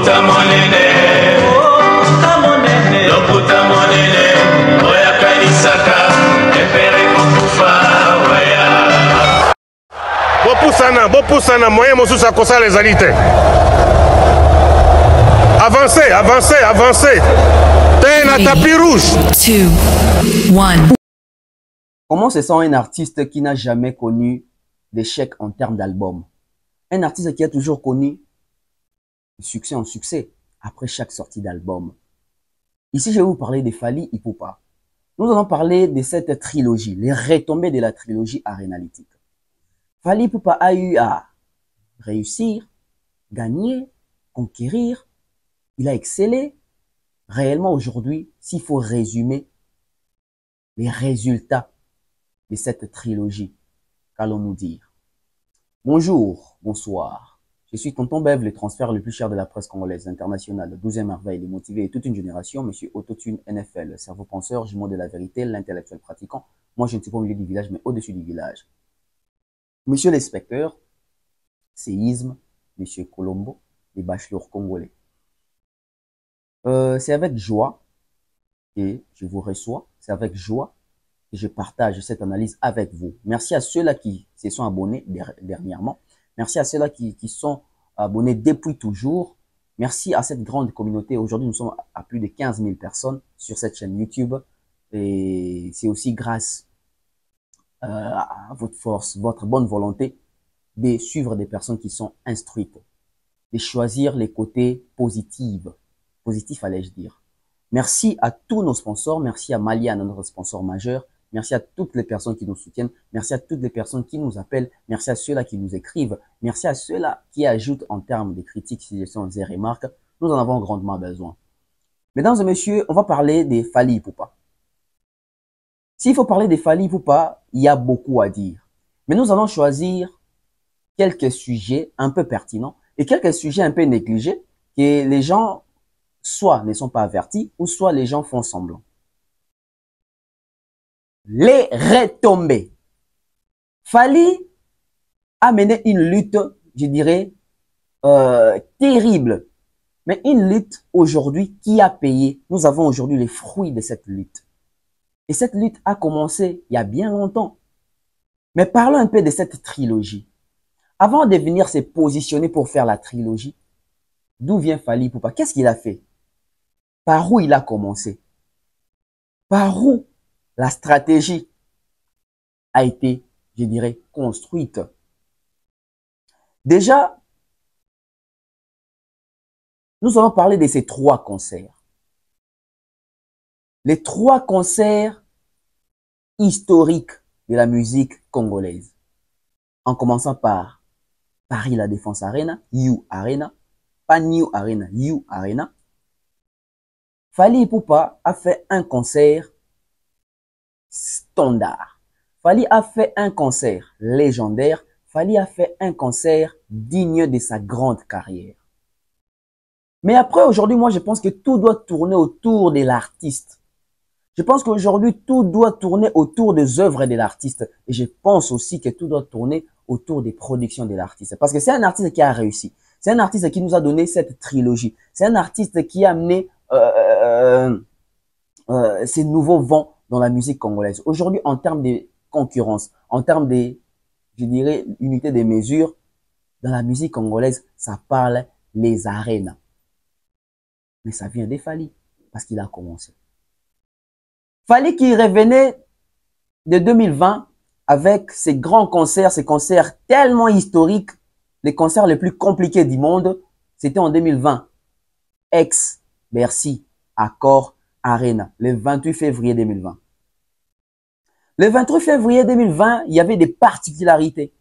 Lokuta monene, lokuta monene, oya kanisaka, epere kokufa, oya. Bopusana, moyen mosusu akosa les alités. Avancez, avancez, avancez. T'es un tapis rouge. 2, 1. Comment se sent un artiste qui n'a jamais connu d'échec en termes d'album? Un artiste qui a toujours connu de succès en succès après chaque sortie d'album. Ici, je vais vous parler de Fally Ipupa. Nous allons parler de cette trilogie, les retombées de la trilogie arénalytique. Fally Ipupa a eu à réussir, gagner, conquérir. Il a excellé. Réellement, aujourd'hui, s'il faut résumer les résultats de cette trilogie, qu'allons-nous dire? Bonjour, bonsoir. Je suis Tonton Bev, le transfert le plus cher de la presse congolaise internationale, le 12e merveille, les motivés et toute une génération, monsieur Autotune NFL, cerveau penseur, jumeau de la vérité, l'intellectuel pratiquant. Moi, je ne suis pas au milieu du village, mais au-dessus du village. Monsieur l'inspecteur, séisme, monsieur Colombo, les bachelors congolais. C'est avec joie que je vous reçois, c'est avec joie que je partage cette analyse avec vous. Merci à ceux-là qui se sont abonnés dernièrement. Merci à ceux-là qui sont abonnés depuis toujours. Merci à cette grande communauté. Aujourd'hui, nous sommes à plus de 15 000 personnes sur cette chaîne YouTube. Et c'est aussi grâce à votre force, votre bonne volonté de suivre des personnes qui sont instruites, de choisir les côtés positifs, allais-je dire. Merci à tous nos sponsors. Merci à Malia, notre sponsor majeur. Merci à toutes les personnes qui nous soutiennent. Merci à toutes les personnes qui nous appellent. Merci à ceux-là qui nous écrivent. Merci à ceux-là qui ajoutent en termes de critiques, suggestions et remarques. Nous en avons grandement besoin. Mesdames et messieurs, on va parler des Fally Ipupa. S'il faut parler des Fally Ipupa, il y a beaucoup à dire. Mais nous allons choisir quelques sujets un peu pertinents et quelques sujets un peu négligés que les gens soit ne sont pas avertis, ou soit les gens font semblant. Les retombées. Fally a mené une lutte, je dirais, terrible. Mais une lutte aujourd'hui qui a payé. Nous avons aujourd'hui les fruits de cette lutte. Et cette lutte a commencé il y a bien longtemps. Mais parlons un peu de cette trilogie. Avant de venir se positionner pour faire la trilogie, d'où vient Fally Ipupa? Qu'est-ce qu'il a fait? Par où il a commencé? Par où la stratégie a été, je dirais, construite? Déjà, nous allons parler de ces 3 concerts. Les 3 concerts historiques de la musique congolaise. En commençant par Paris La Défense Arena, You Arena, pas New Arena, You Arena. Fally Ipupa a fait un concert standard. Fally a fait un concert légendaire. Fally a fait un concert digne de sa grande carrière. Mais après, aujourd'hui, moi, je pense que tout doit tourner autour de l'artiste. Je pense qu'aujourd'hui, tout doit tourner autour des œuvres de l'artiste. Et je pense aussi que tout doit tourner autour des productions de l'artiste. Parce que c'est un artiste qui a réussi. C'est un artiste qui nous a donné cette trilogie. C'est un artiste qui a amené ces nouveaux vents dans la musique congolaise. Aujourd'hui, en termes de concurrence, en termes de, je dirais, unité de mesure, dans la musique congolaise, ça parle les arénas. Mais ça vient de Fally, parce qu'il a commencé. Fally qui revenait de 2020 avec ses grands concerts, ces concerts tellement historiques, les concerts les plus compliqués du monde, c'était en 2020. Bercy, Accor, Arena, le 28 février 2020. Le 28 février 2020, il y avait des particularités.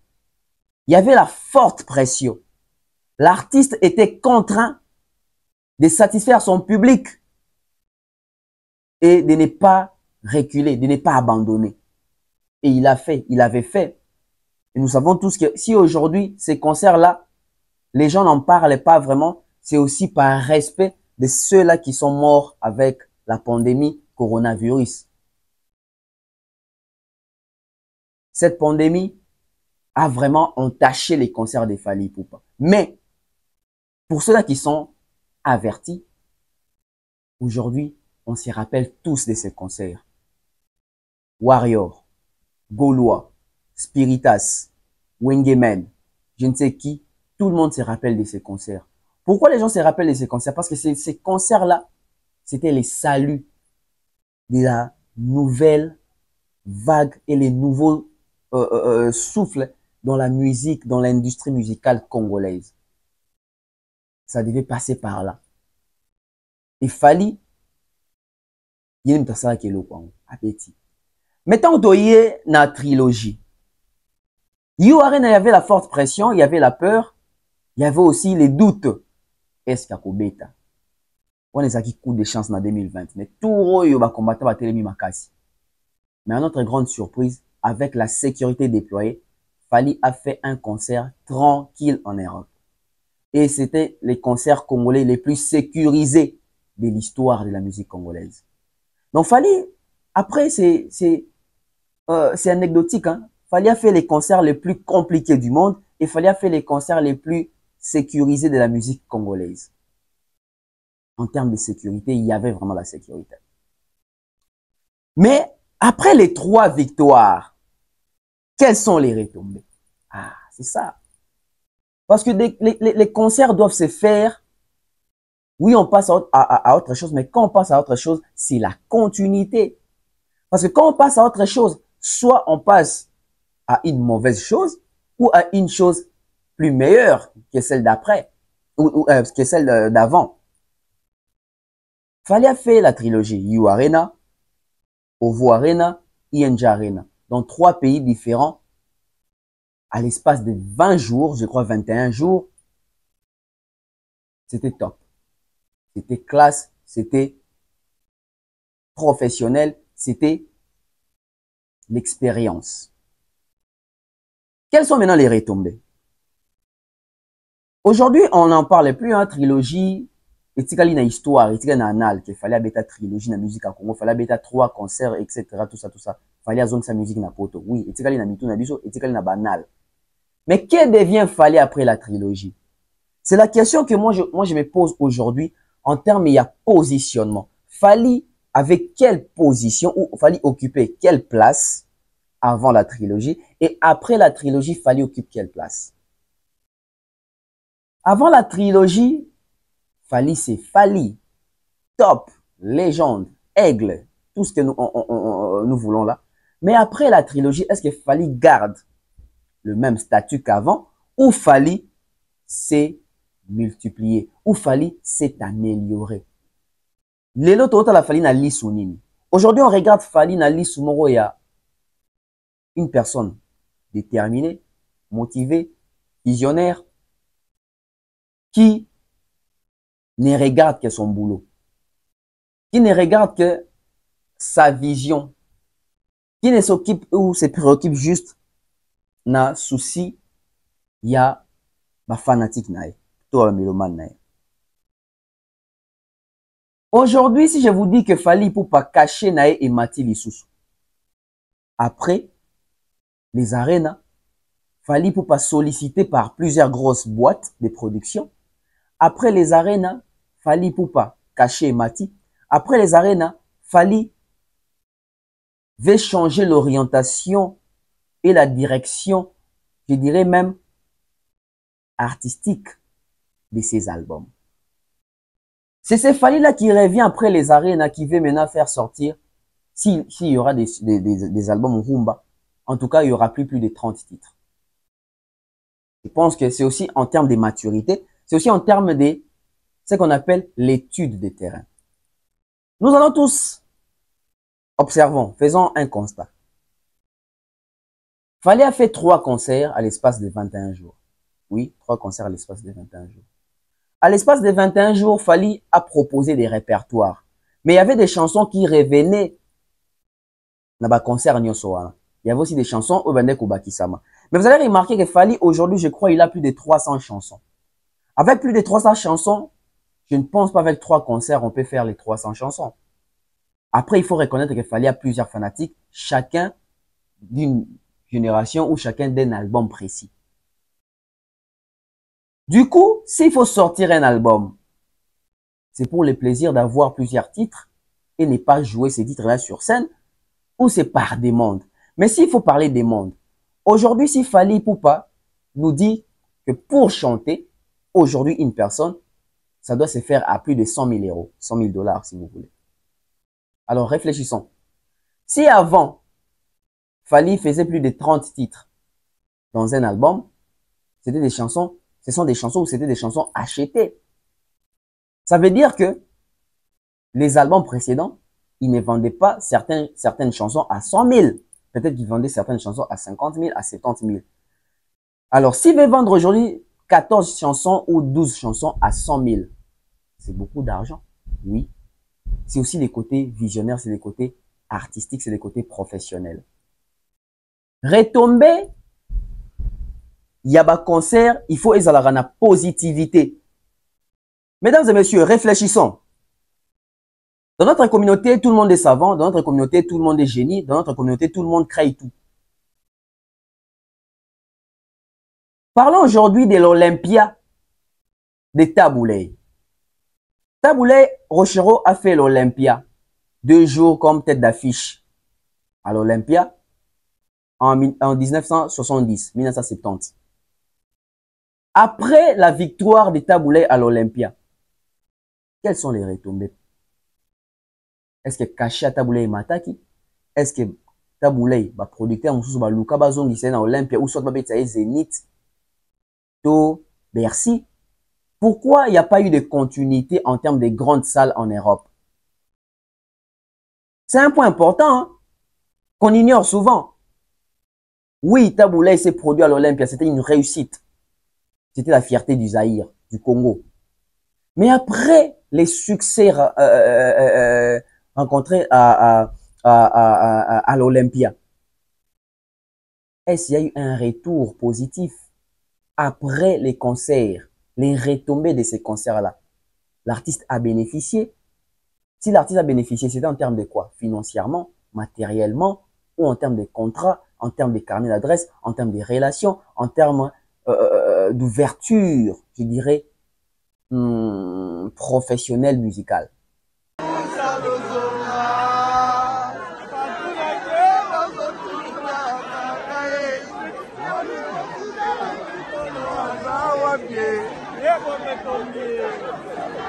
Il y avait la forte pression. L'artiste était contraint de satisfaire son public et de ne pas reculer, de ne pas abandonner. Et il avait fait. Et nous savons tous que si aujourd'hui, ces concerts-là, les gens n'en parlent pas vraiment, c'est aussi par respect de ceux-là qui sont morts avec la pandémie coronavirus. Cette pandémie a vraiment entaché les concerts de Fally Ipupa. Mais, pour ceux-là qui sont avertis. Aujourd'hui, on se rappelle tous de ces concerts. Warrior, Gaulois, Spiritas, Wengemen, je ne sais qui, tout le monde se rappelle de ces concerts. Pourquoi les gens se rappellent de ces concerts? Parce que ces concerts-là, c'était les saluts de la nouvelle vague et les nouveaux souffles dans la musique, dans l'industrie musicale congolaise. Ça devait passer par là. Il fallait, il y a une personne qui est là, appétit. Mettons doyer na trilogie. Arena, il y avait la forte pression, il y avait la peur, il y avait aussi les doutes. Est-ce qu'il y a Kobeta? On est à qui coup de chance en 2020. Mais tout le monde va combattre la télémie makasi. Mais à notre grande surprise, avec la sécurité déployée, Fally a fait un concert tranquille en Europe. Et c'était les concerts congolais les plus sécurisés de l'histoire de la musique congolaise. Donc Fally, après c'est anecdotique, hein. Fally a fait les concerts les plus compliqués du monde et Fally a fait les concerts les plus sécurisés de la musique congolaise. En termes de sécurité, il y avait vraiment la sécurité. Mais après les 3 victoires, quelles sont les retombées? Ah, c'est ça. Parce que les concerts doivent se faire. Oui, on passe à autre chose, mais quand on passe à autre chose, c'est la continuité. Parce que quand on passe à autre chose, soit on passe à une mauvaise chose ou à une chose plus meilleure que celle d'après ou que celle d'avant. Fally a fait la trilogie You Arena, Ovo Arena, INJ Arena, dans 3 pays différents à l'espace de 20 jours, je crois 21 jours. C'était top. C'était classe, c'était professionnel, c'était l'expérience. Quelles sont maintenant les retombées? Aujourd'hui, on n'en parle plus, hein, trilogie, et tikali na histoire, et tikali na anal, qu'il fallait bêta trilogie na musique à Congo, fallait bêta 3 concerts, etc., tout ça, tout ça. Fallait azong sa musique na poto. Oui, et tikali na mitou na biso, et tikali na banal. Mais que devient Fally après la trilogie? C'est la question que moi je me pose aujourd'hui en termes, il y a positionnement. Fally avec quelle position ou Fally occuper quelle place avant la trilogie et après la trilogie, Fally occupe quelle place? Avant la trilogie, Fally c'est Fally, top, légende, aigle, tout ce que nous voulons là. Mais après la trilogie, est-ce que Fally garde le même statut qu'avant ou Fally s'est multiplié ou Fally s'est amélioré? Lelo tota la Fally na lisu nini. Aujourd'hui, on regarde Fally na lisu moko ya une personne déterminée, motivée, visionnaire, qui ne regarde que son boulot, qui ne regarde que sa vision, qui ne s'occupe ou se préoccupe juste na souci ya ba fanatique nae, toi mélomane nae. Aujourd'hui, si je vous dis que Fally pour pas cacher nae et Mati Lisusu, après les arénas, Fally pour pas solliciter par plusieurs grosses boîtes de production. Après les arénas, Fally pour pas cacher Mati. Après les arénas, Fally veut changer l'orientation et la direction, je dirais même artistique de ses albums. C'est ce Fally là qui revient après les arénas, qui veut maintenant faire sortir, s'il y aura des albums rumba, en tout cas il y aura plus de 30 titres. Je pense que c'est aussi en termes de maturité, c'est aussi en termes de ce qu'on appelle l'étude des terrains. Nous allons tous, observons, faisons un constat. Fally a fait 3 concerts à l'espace de 21 jours. Oui, 3 concerts à l'espace de 21 jours. À l'espace de 21 jours, Fally a proposé des répertoires. Mais il y avait des chansons qui revenaient dans le concert Nyosoana. Il y avait aussi des chansons au Bandeko Bakisama. Mais vous allez remarquer que Fally, aujourd'hui, je crois, il a plus de 300 chansons. Avec plus de 300 chansons, je ne pense pas avec 3 concerts, on peut faire les 300 chansons. Après, il faut reconnaître que Fally a plusieurs fanatiques, chacun d'une génération ou chacun d'un album précis. Du coup, s'il faut sortir un album, c'est pour le plaisir d'avoir plusieurs titres et ne pas jouer ces titres-là sur scène, ou c'est par demande. Mais s'il faut parler demande, aujourd'hui, si Fally Ipupa nous dit que pour chanter, aujourd'hui, une personne, ça doit se faire à plus de 100 000 euros, 100 000 dollars si vous voulez. Alors réfléchissons. Si avant, Fally faisait plus de 30 titres dans un album, c'était des chansons, ce sont des chansons où c'était des chansons achetées. Ça veut dire que les albums précédents, ils ne vendaient pas certaines chansons à 100 000. Peut-être qu'ils vendaient certaines chansons à 50 000, à 70 000. Alors, s'il veut vendre aujourd'hui 14 chansons ou 12 chansons à 100 000, c'est beaucoup d'argent. Oui. C'est aussi les côtés visionnaires, c'est les côtés artistiques, c'est les côtés professionnels. Retomber, il y a un concert, il faut avoir la positivité. Mesdames et messieurs, réfléchissons. Dans notre communauté, tout le monde est savant. Dans notre communauté, tout le monde est génie. Dans notre communauté, tout le monde crée tout. Parlons aujourd'hui de l'Olympia de Taboulay. Taboulay Rochereau a fait l'Olympia 2 jours comme tête d'affiche à l'Olympia en 1970. Après la victoire de Taboulay à l'Olympia, quelles sont les retombées? Est-ce que Kacha Taboulay est Mataki? Est-ce que Taboulay, producteur, Luka Bazongi, c'est dans Olympia, ou soit Zénith, To, Bercy? Pourquoi il n'y a pas eu de continuité en termes de grandes salles en Europe? C'est un point important, hein, qu'on ignore souvent. Oui, Taboulay s'est produit à l'Olympia, c'était une réussite. C'était la fierté du Zaïre, du Congo. Mais après les succès rencontrés à l'Olympia, est-ce qu'il y a eu un retour positif après les concerts, les retombées de ces concerts-là? L'artiste a bénéficié. Si l'artiste a bénéficié, c'était en termes de quoi? Financièrement, matériellement, ou en termes de contrats, en termes de carnet d'adresse, en termes de relations, en termes d'ouverture, je dirais, professionnelle musicale.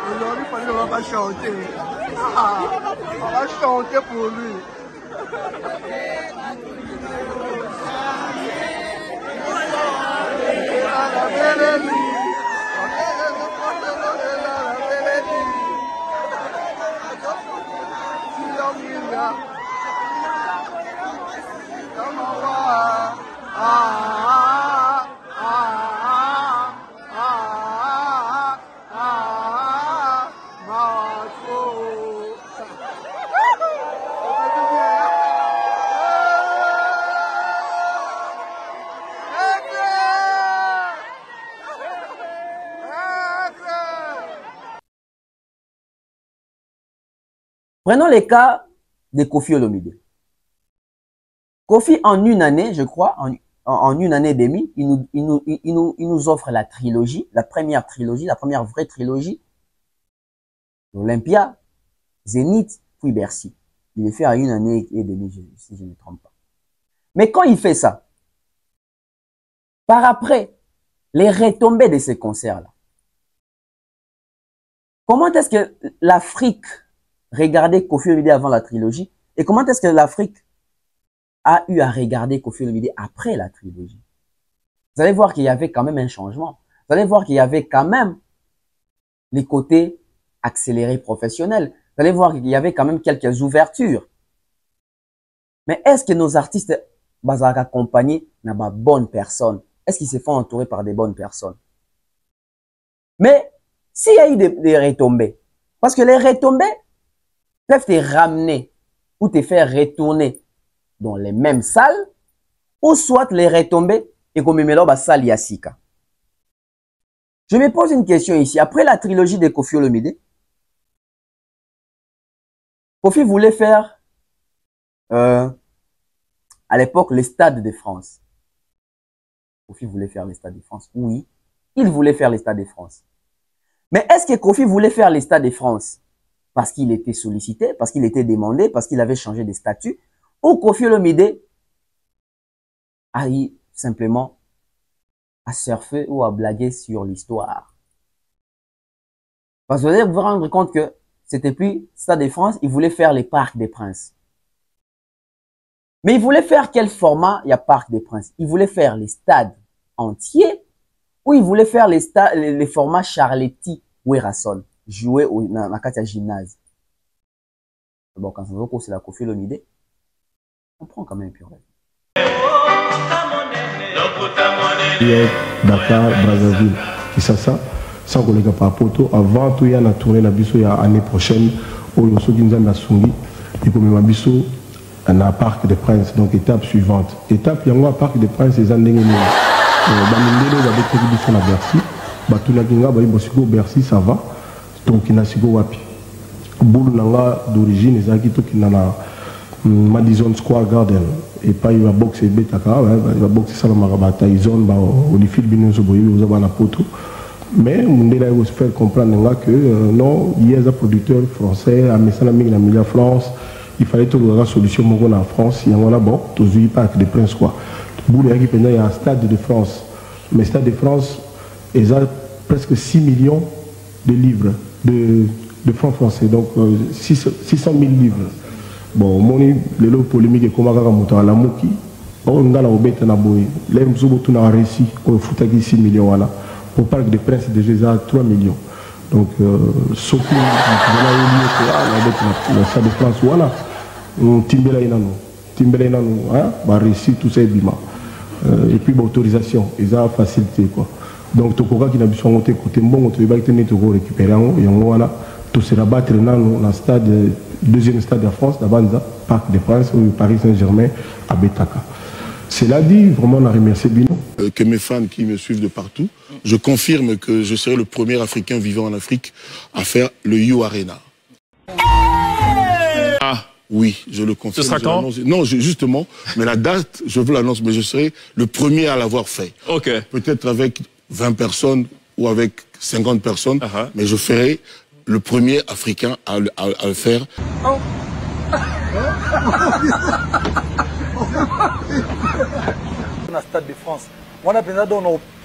Aujourd'hui, on va chanter. On va chanter pour lui. Prenons les cas de Koffi Olomide. Koffi, en une année, je crois, en une année et demie, il nous offre la trilogie, la première vraie trilogie, l'Olympia, Zénith, puis Bercy. Il le fait en une année et demie, si je ne me trompe pas. Mais quand il fait ça, par après, les retombées de ces concerts-là, comment est-ce que l'Afrique regardait Koffi Olomide avant la trilogie et comment est-ce que l'Afrique a eu à regarder Koffi Olomide après la trilogie? Vous allez voir qu'il y avait quand même un changement. Vous allez voir qu'il y avait quand même les côtés accélérés professionnels. Vous allez voir qu'il y avait quand même quelques ouvertures. Mais est-ce que nos artistes vont accompagner de bonnes personnes? Est-ce qu'ils se font entourer par des bonnes personnes? Mais s'il y a eu des retombées, parce que les retombées peuvent te ramener ou te faire retourner dans les mêmes salles, ou soit les retombées et comme la salle Yassika. Je me pose une question ici. Après la trilogie de Koffi Olomide, Koffi voulait faire à l'époque le Stade de France. Koffi voulait faire le Stade de France. Oui, il voulait faire le Stade de France. Mais est-ce que Kofi voulait faire les Stades de France parce qu'il était sollicité, parce qu'il était demandé, parce qu'il avait changé de statut, ou Kofi Olomide a eu simplement à surfer ou à blaguer sur l'histoire? Parce que vous allez vous rendre compte que c'était plus Stade de France, il voulait faire les Parcs des Princes. Mais il voulait faire quel format? Il y a Parc des Princes. Il voulait faire les stades entiers ou il voulait faire les formats Charletti ou Erasson, jouer dans la gymnase. Bon, quand on voit que c'est la Kofi Olomide, on prend quand même plus. Dakar, Brazzaville, Kisasa, sans collègue par poto, avant tout, il y a une tournée d'Abisso l'année prochaine, où il y a ceux qui nous ont assumé, et comme il Abisso, on a un Parc des Princes, donc étape suivante. Étape, il y a un Parc des Princes, les années Bamindele, il y a des télévisions à Bercy, Batunakinga, Bercy, ça va, donc il y a Sigo Wapi. Boulou Nanga d'origine, les Akito qui n'en Madison Square Garden et pas il va boxer Betaka, il va boxer Salamara Tyson, Olifil Binoso Boyi, vous avez un poto. Mais Mundela il va se faire comprendre que non, il y a des producteurs français, à Messanaming, la Mila France, il fallait trouver une solution en France, il y en a bon, tous les Parcs des Princes quoi. Boulou il y a un stade de France, mais Stade de France, ils ont presque 6 millions de livres de francs français, donc 600 000 livres. Bon, moni le lot polémique est comme à la Mouki. On a la obète na boy. Les Mzoubotou n'a réussi au foutaki 6 millions voilà. Au Parc des Princes déjà 3 millions. Donc sauf que la Stade de France voilà. Timbela inano, hein, bah réussi tout ça bima. Et puis autorisation, ils ont facilité quoi. Donc Tokoka qui n'a besoin de monter côté bon, tu vas tenir Togo récupérer et on voilà. Tout se rabattre dans le stade, deuxième stade de France, d'abord Parc des Princes, ou Paris Saint-Germain, à Betaka. Cela dit, vraiment, on a remercié Bino. Que mes fans qui me suivent de partout, je confirme que je serai le premier Africain vivant en Afrique à faire le You Arena. Ah oui, je le confirme. Ce sera quand? Non, justement, mais la date, je vous l'annonce, mais je serai le premier à l'avoir fait. Ok. Peut-être avec 20 personnes ou avec 50 personnes, mais je ferai le premier Africain à le faire. Oh. Na Stade de France. On a besoin d'un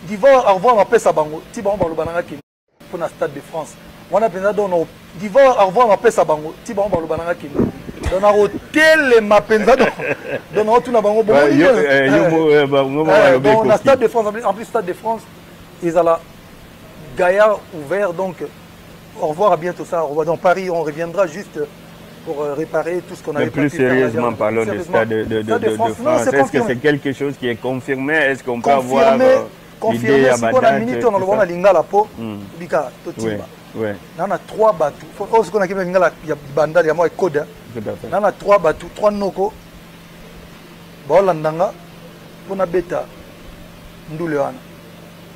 d'Ivoire à revoir ma paix à Bango. Tiba on va le banana qui pour na Stade de France. On a besoin d'un d'Ivoire à revoir ma paix à Bango. Tiba on va le banana qui dans un hôtel ma penza dans tout na Bango. Dans la Stade de France en plus Stade de France ils ont la Gaillard ouvert donc. Au revoir, à bientôt ça. Au revoir dans Paris, on reviendra juste pour réparer tout ce qu'on avait pas pu faire. Mais plus sérieusement, parlons du stade de France. Est-ce que c'est quelque chose qui est confirmé? Est-ce qu'on peut avoir confirmé, si on a minute, on a le droit à la peau. On a 3 bateaux. Oh, ce qu'on a dit, il y a Banda, il y a moi et Koda. On a 3 bateaux, 3 noko. Bolandanga, on a bêta. Ndouleana.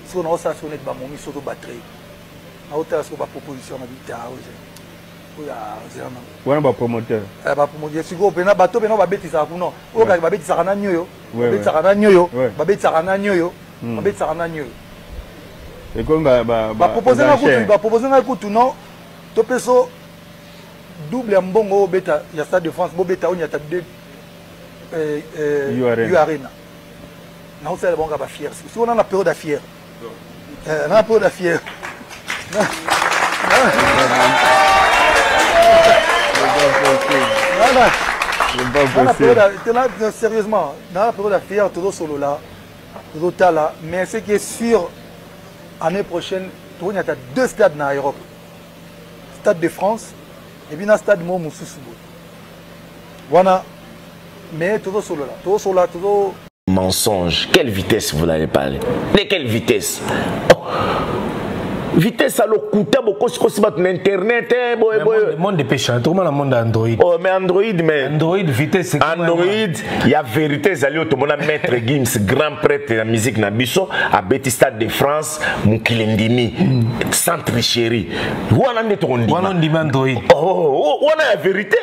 Si on a ça, on est de Bamomi, sur batterie. A hauteur de la proposition de la promoteur. Si vous avez un bateau, vous avez double mbongo beta ya Stade de France bo beta on y a deux Arena. Na on sait bon ga ba fier. Si on a la période à fier. Na période à fier. Sérieusement, dans la période à fier, tout solo là, tout là, mais ce qui est sûr, l'année prochaine, il y a 2 stades en Europe. Stade de France et puis un stade de Moussoussoubou. Voilà, mais tout solo là, tout solo là, tout. Mensonge, quelle vitesse vous allez parler? De quelle vitesse? Vitesse à l'okuta beaucoup sur internet le monde des pécheurs tout le monde monde Android. Oh mais Android vitesse Android il y a vérité zali au monde maître Gims grand prêtre de la musique na biso à Betty Stade de France Mukilendini sans tricherie wana ndeto on dit Android on a la vérité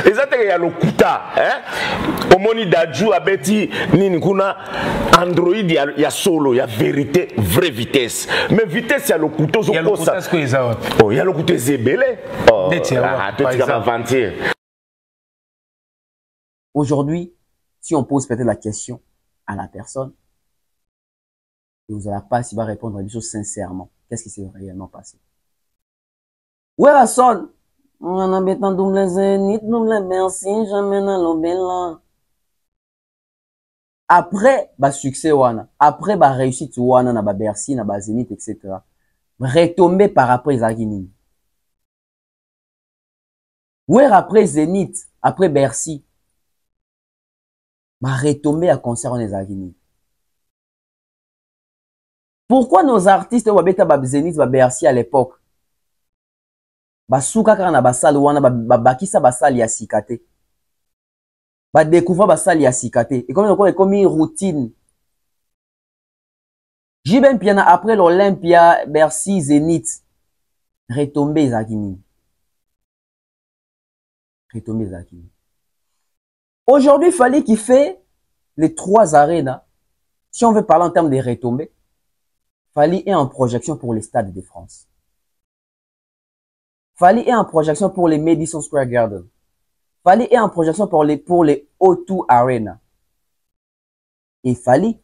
exactement il y a l'okuta hein au moni daju à Betty nini kuna Android il y a solo il y a vérité vraie vitesse mais vitesse il y a l'okuta lokuto zokosa. Oh, il y a lokuto zebele. Oh, aujourd'hui, si on pose peut-être la question à la personne, et vous n'allez pas s'il va répondre à des choses sincèrement, qu'est-ce qui s'est réellement passé? Ouais, la sonne. On a béton double zénith, double merci, jamais dans l'obéla. Après, bah, succès, wana. Après, bah, réussite, wana, na ba Bercy, na ba Zénith, etc. Retomber par après, Zagini. Ouais, après Zénith, après Bercy, bah, retomber à concert, on est Zagini. Pourquoi nos artistes, wabeta ba Zénith, ba Bercy à l'époque? Basuka kaka na basali wana bakisa basali ya sikate. Ba découvrir basali ya sikate. Et comme une routine. J'ben piana après l'Olympia, Bercy, Zénith. Retomber Zakini. Retomber Zakini. Aujourd'hui, il fallait qu'il fait les 3 arènes. Si on veut parler en termes de retombées, il fallait en projection pour les stades de France. Fallait en projection pour les Madison Square Garden. Fallait en projection pour les O2 Arena. Et fallait,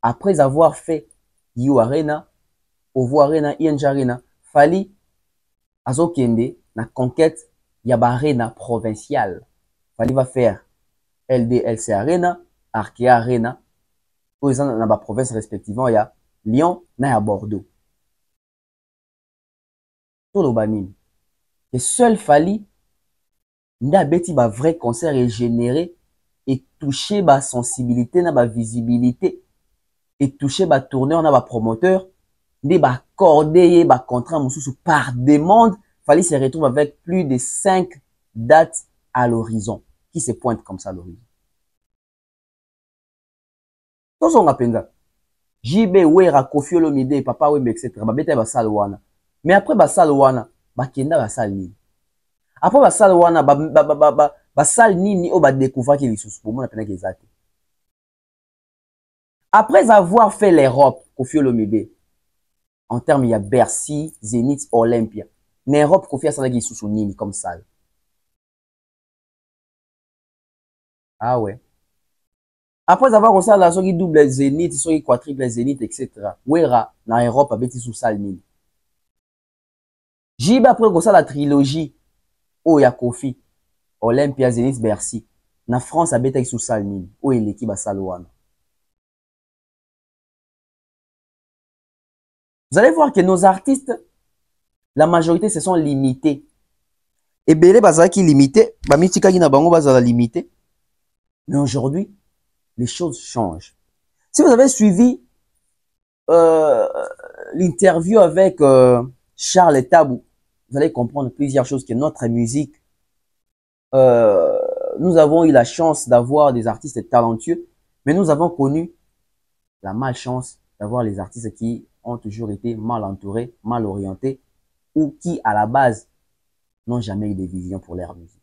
après avoir fait You Arena, Ovo Arena, ING Arena, fallait azokende na conquête yaba arena provinciale. Fallait va faire LDLC Arena, Arkea Arena, pour les dans la province respectivement, il y a Lyon, na Bordeaux. Tout le banim. Et seul Fali n'a bêti ba vrai concert et généré et toucher ba sensibilité na ba visibilité et toucher ba tourneur na ba promoteur des ba cordé ba contrat mususu par demande. Fali se retrouve avec plus de 5 dates à l'horizon qui se pointent comme ça à l'horizon. Tous on appelle JB Wera Koffi Olomide Papa Wembe etc. ba beta ba salwana. Mais après ba salwana bakenda basal nini après basal wana basal nini o ba découvrir que lisusu pour moi na ezate après avoir fait l'Europe Koffi Olomide en termes il y a Bercy, Zénith, Olympia mais Europe Koffi asala lisusu nini comme salle. Ah ouais, après avoir ça la soki double Zénith soki quadruple Zénith etc. Wera na Europe abeti sous salle nini. Jibe après ça la trilogie Oya Koffi, Olympia, Zénith, Bercy. Na France a bêta sous salle nini. Oye l'équipe à Salouana. Vous allez voir que nos artistes, la majorité se sont limités. Et Belé Bazala qui limité, Bamitika Gina Bango Bazala limité. Mais aujourd'hui, les choses changent. Si vous avez suivi l'interview avec Charles Tabou, vous allez comprendre plusieurs choses que notre musique, nous avons eu la chance d'avoir des artistes talentueux, mais nous avons connu la malchance d'avoir les artistes qui ont toujours été mal entourés, mal orientés, ou qui, à la base, n'ont jamais eu de vision pour leur musique.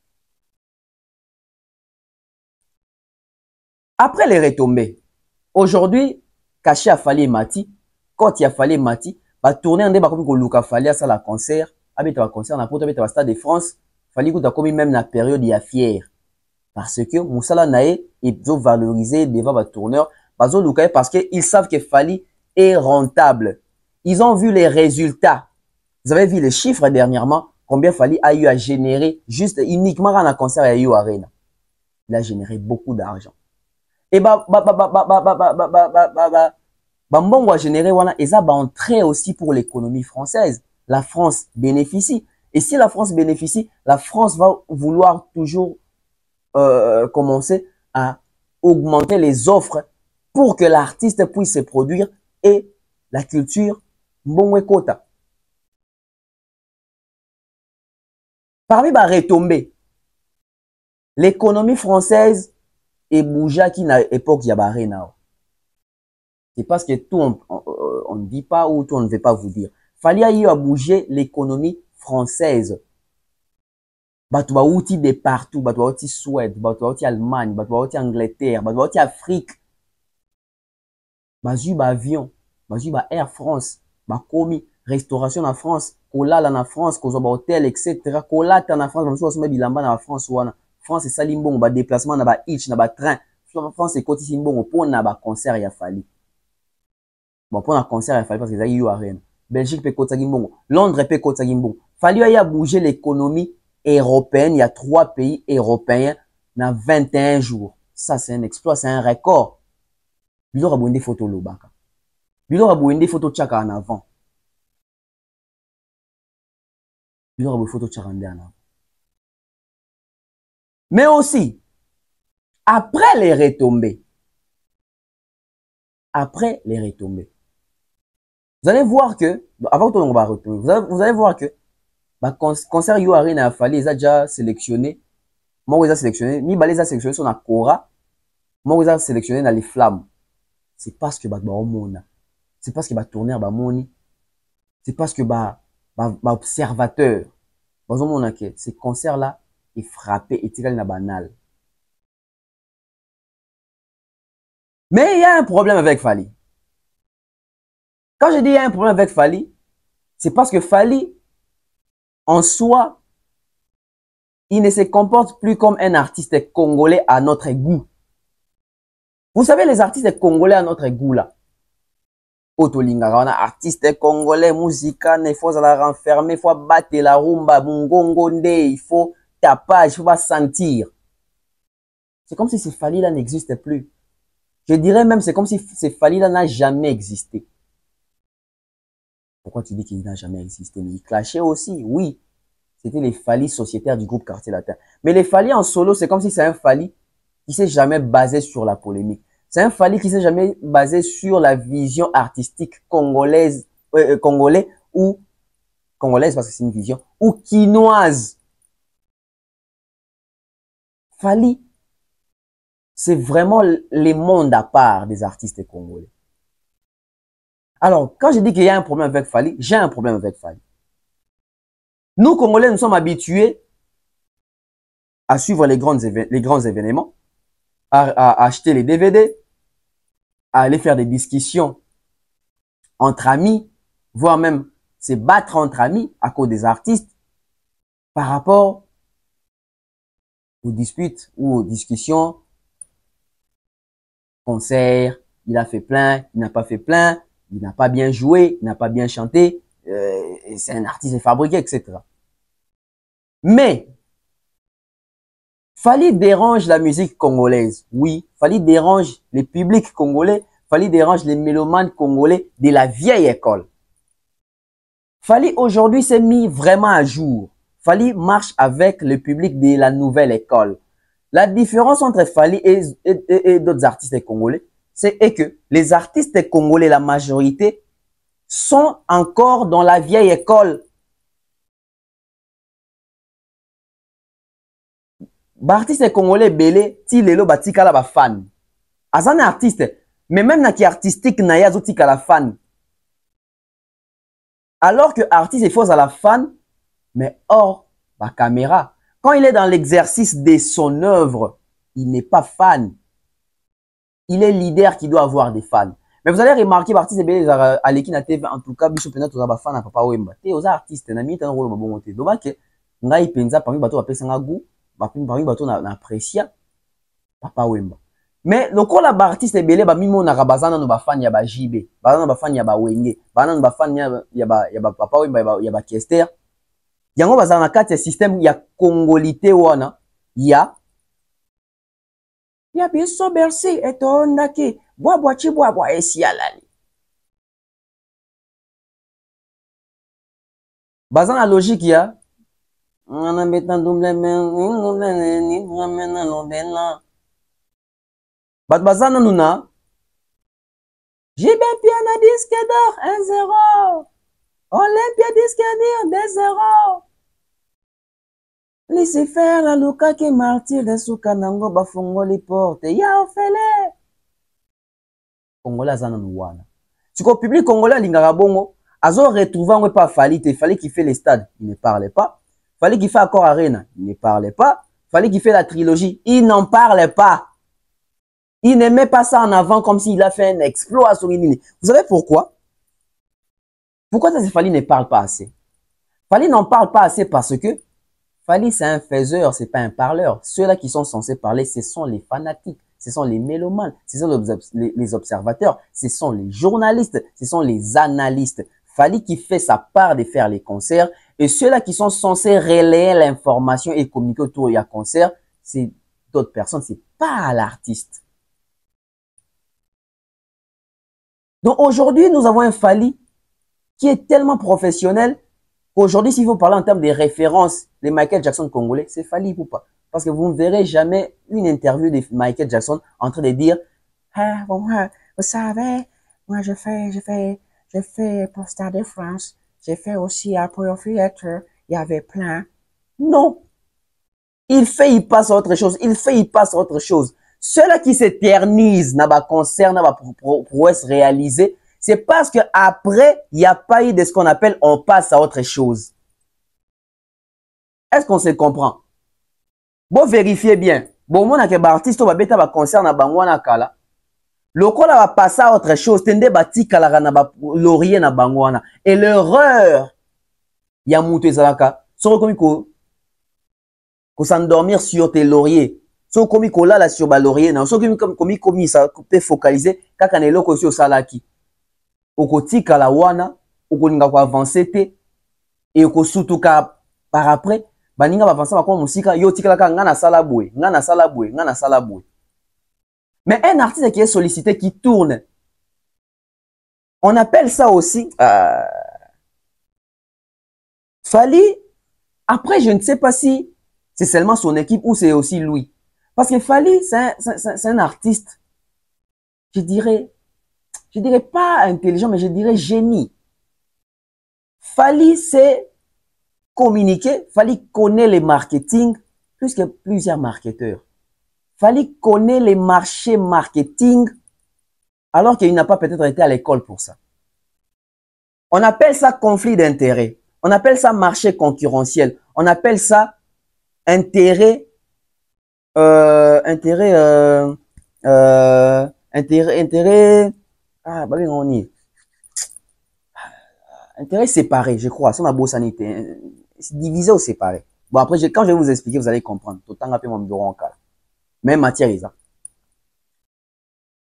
Après les retombées, aujourd'hui, Caché a fallu Mati, quand il a fallu Mati, va tourner en débat comme Luka Fali à ça la concert. Habite un concert, on a peut-être un stade de France, fallait que tu commis même la période il y a fier. Parce que Moussala Nae, ils ont valorisé devant le tourneur, parce qu'ils savent que Fali est rentable. Ils ont vu les résultats. Vous avez vu les chiffres dernièrement, combien Fali a eu à générer juste uniquement dans un concert à You Arena. Il a généré beaucoup d'argent. Et Mbongo a généré, voilà, et ça va entrer aussi pour l'économie française. La France bénéficie. Et si la France bénéficie, la France va vouloir toujours commencer à augmenter les offres pour que l'artiste puisse se produire et la culture mbongo kota. Parmi les retombées, l'économie française est bougea qui n'a époque yabaré now. C'est parce que tout on ne dit pas ou tout on ne veut pas vous dire. Fallait y a bouger l'économie française. Batu ba outil de partout, batu ba outil Suède, batu ba outil Allemagne, batu ba outil Angleterre, batu ba outil Afrique. Bazu ba avion, bazu ba Air France, ba komi restauration en France, kolala na France, kozoba hôtel, etc. Kolata na France, bamusu basomba bilamba na France wana. France et salimbongo, ba déplacement na ba hitch, na ba train. France et koti simbongo pour na ba concert ya Fali. Bon, pour un concert ya Fali parce que ça y arène. Belgique peut koti simbongo, Londres peut koti simbongo. Fali a bougé l'économie européenne, il y a 3 pays européens dans 21 jours. Ça c'est un exploit, c'est un record. Bilo rabouende photo lobaka. Bilo rabouende photo tchaka en avant. Bilo rabouende photo tchaka en avant. Mais aussi, après les retombées, vous allez voir que, avant que on va retomber, vous allez voir que, bah, concert Yo Arena a fallu, ils ont déjà sélectionné, moi, ils ont sélectionné, ni bah, les a sélectionné sur la Cora, moi, ils ont sélectionné dans les flammes. C'est parce que, bah, c'est parce que, bah, tourner, bah, moni, c'est parce que, bah, observateur, bah, ces concerts-là, est frappé et tiré la banale. Mais il y a un problème avec Fali. Quand je dis il y a un problème avec Fali, c'est parce que Fali, en soi, il ne se comporte plus comme un artiste congolais à notre goût. Vous savez, les artistes congolais à notre goût là. Otolingara, on a artiste congolais, musical, il faut la renfermer, il faut battre la rumba, mungongonde, il faut tapage, il faut sentir. C'est comme si ce Fali là n'existait plus. Je dirais même, c'est comme si ce Fali là n'a jamais existé. Pourquoi tu dis qu'il n'a jamais existé? Mais il clashait aussi, oui. C'était les Fali sociétaires du groupe Quartier Latin. Mais les Fali en solo, c'est comme si c'est un Fali qui s'est jamais basé sur la polémique. C'est un Fali qui s'est jamais basé sur la vision artistique congolaise, congolais ou congolaise parce que c'est une vision, ou quinoise. Fali, c'est vraiment les mondes à part des artistes congolais. Alors, quand je dis qu'il y a un problème avec Fali, j'ai un problème avec Fali. Nous, Congolais, nous sommes habitués à suivre les grands événements, à acheter les DVD, à aller faire des discussions entre amis, voire même se battre entre amis à cause des artistes par rapport aux disputes ou aux discussions, concert, il a fait plein, il n'a pas fait plein, il n'a pas bien joué, il n'a pas bien chanté, c'est un artiste fabriqué, etc. Mais, Fali dérange la musique congolaise, oui, Fali dérange les publics congolais, Fali dérange les mélomanes congolais de la vieille école. Fali aujourd'hui s'est mis vraiment à jour. Fali marche avec le public de la nouvelle école. La différence entre Fali et d'autres artistes congolais, c'est que les artistes congolais, la majorité, sont encore dans la vieille école. Artiste congolais belé, ti lelo batika la ba fan. Azan artiste, mais même na ki artistique na ya zo tika la fan. Alors que artiste il faut à la fan, mais hors la caméra. Quand il est dans l'exercice de son œuvre, il n'est pas fan. Il est leader qui doit avoir des fans. Mais vous allez remarquer, artiste belé à l'équipe na TV, en tout cas, biso penat oza ba fan na Papa Wemba. Te oza artiste na mi tan rolo babongo te. Donc que ngai penza parmi bato ba pesa nga goût. Parmi bato na apprécia Papa Wemba. Mais le coup la artiste belé ba mimo na rabazana no ba fan ya ba JB, bazana ba fan ya ba Wenge, bazana ba fan ya ba Papa Wemba ya ba Kester. Yango bazana na kati ya système ya congolité wana ya biso bercy etondaki bwa chibwa bwa esialali. Bazana logique ya on a betan double bazana nuna JB Piana disque d'or 1-0 Olympia disque d'or 2-0 laissez faire la Luka qui martyr de Soukanango bafongo les portes ya ofele Congolais zana nuwana siko public congolais lingaka bongo azo retrouver on pas Fali te Fali qui fait les stades il ne parlait pas Fallait qu'il fait Accor Arena, il ne parlait pas. Fallait qu'il fait la trilogie, il n'en parlait pas. Il ne met pas ça en avant comme s'il a fait un exploit sur une ligne. Vous savez pourquoi? Pourquoi ça, Fally ne parle pas assez? Fally n'en parle pas assez parce que Fally, c'est un faiseur, c'est pas un parleur. Ceux-là qui sont censés parler, ce sont les fanatiques, ce sont les mélomanes, ce sont les observateurs, ce sont les journalistes, ce sont les analystes. Fally qui fait sa part de faire les concerts et ceux-là qui sont censés relayer l'information et communiquer autour du concert, c'est d'autres personnes, c'est pas l'artiste. Donc aujourd'hui, nous avons un Fally qui est tellement professionnel qu'aujourd'hui, s'il faut parler en termes de références de Michael Jackson congolais, c'est Fally Ipupa. Parce que vous ne verrez jamais une interview de Michael Jackson en train de dire ah, bon, vous savez, moi je fais pour Stade de France, j'ai fait aussi à Apollo Theatre, il y avait plein. Non. Il passe à autre chose. Il passe à autre chose. Ceux-là qui s'éternisent dans le concert, dans la prouesse réalisée, c'est parce que après, il n'y a pas eu de ce qu'on appelle on passe à autre chose. Est-ce qu'on se comprend? Bon, vérifiez bien. Bon, mon artiste va bêta va concert na bangwana kala. Lokola va passer à autre chose. Tende bati kala na ba laurier na bangwana. Et l'erreur, ya mouté zalaka. So komi ko s'endormir sur tes lauriers. So komi ko là sur ba laurier na. So komi ça peut focaliser kaka ne loko sur salaki. Okotika la wana, okoninga ko avancer te et oko sutuka par après. Baninga va avancer comme musika yo tika la ngana sala boué, ngana sala boué, ngana sala boué. Mais un artiste qui est sollicité, qui tourne, on appelle ça aussi Fally. Après, je ne sais pas si c'est seulement son équipe ou c'est aussi lui. Parce que Fally, c'est un artiste, je dirais pas intelligent, mais je dirais génie. Fally, c'est communiquer. Fally connaît les marketing plus que plusieurs marketeurs. Fally connaît les marchés marketing alors qu'il n'a pas peut-être été à l'école pour ça. On appelle ça conflit d'intérêts. On appelle ça marché concurrentiel. On appelle ça intérêt, intérêt, ah, bah, on y est. Intérêt séparé, je crois. C'est beau sanité. Divisé ou séparé. Bon, après, quand je vais vous expliquer, vous allez comprendre. Tout le temps, même matière, ils ont.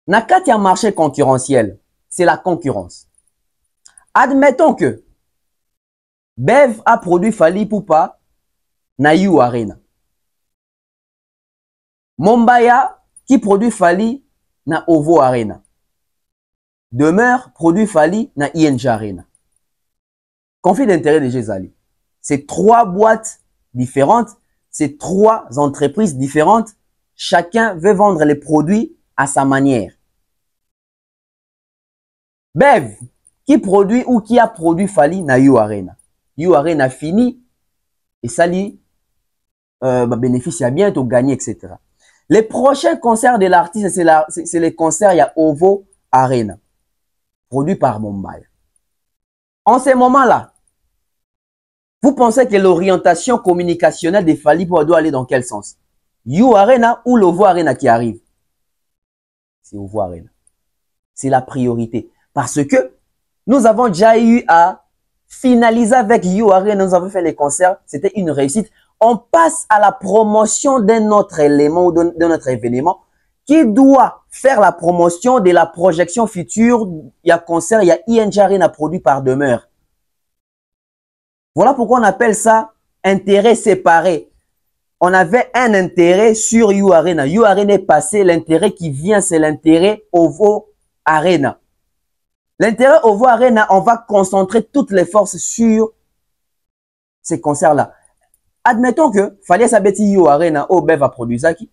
Nakati un marché concurrentiel, c'est la concurrence. Admettons que Bev a produit Fally Ipupa na You Arena. Mombaya qui produit Fally na Ovo Arena. Demeure produit Fally na ING Arena. Conflit d'intérêt de Gézali. C'est trois boîtes différentes, c'est trois entreprises différentes. Chacun veut vendre les produits à sa manière. Bev, qui produit ou qui a produit Fally na You Arena. You Arena fini et ça lui bénéficie à bientôt gagner, etc. Les prochains concerts de l'artiste, c'est les concerts, il y a Ovo Arena, produit par Mumbai. En ce moment-là, vous pensez que l'orientation communicationnelle de Fally doit aller dans quel sens? You Arena ou l'Ovo Arena qui arrive? C'est Ovo Arena. C'est la priorité. Parce que nous avons déjà eu à finaliser avec You Arena. Nous avons fait les concerts. C'était une réussite. On passe à la promotion d'un autre élément ou d'un autre événement qui doit faire la promotion de la projection future. Il y a concert, il y a ING Arena produit par Demeure. Voilà pourquoi on appelle ça intérêt séparé. On avait un intérêt sur You Arena. You Arena est passé. L'intérêt qui vient, c'est l'intérêt Ovo Arena. L'intérêt Ovo Arena, on va concentrer toutes les forces sur ces concerts-là. Admettons que Fally Sabeti You Arena, au Bev va produire ça qui.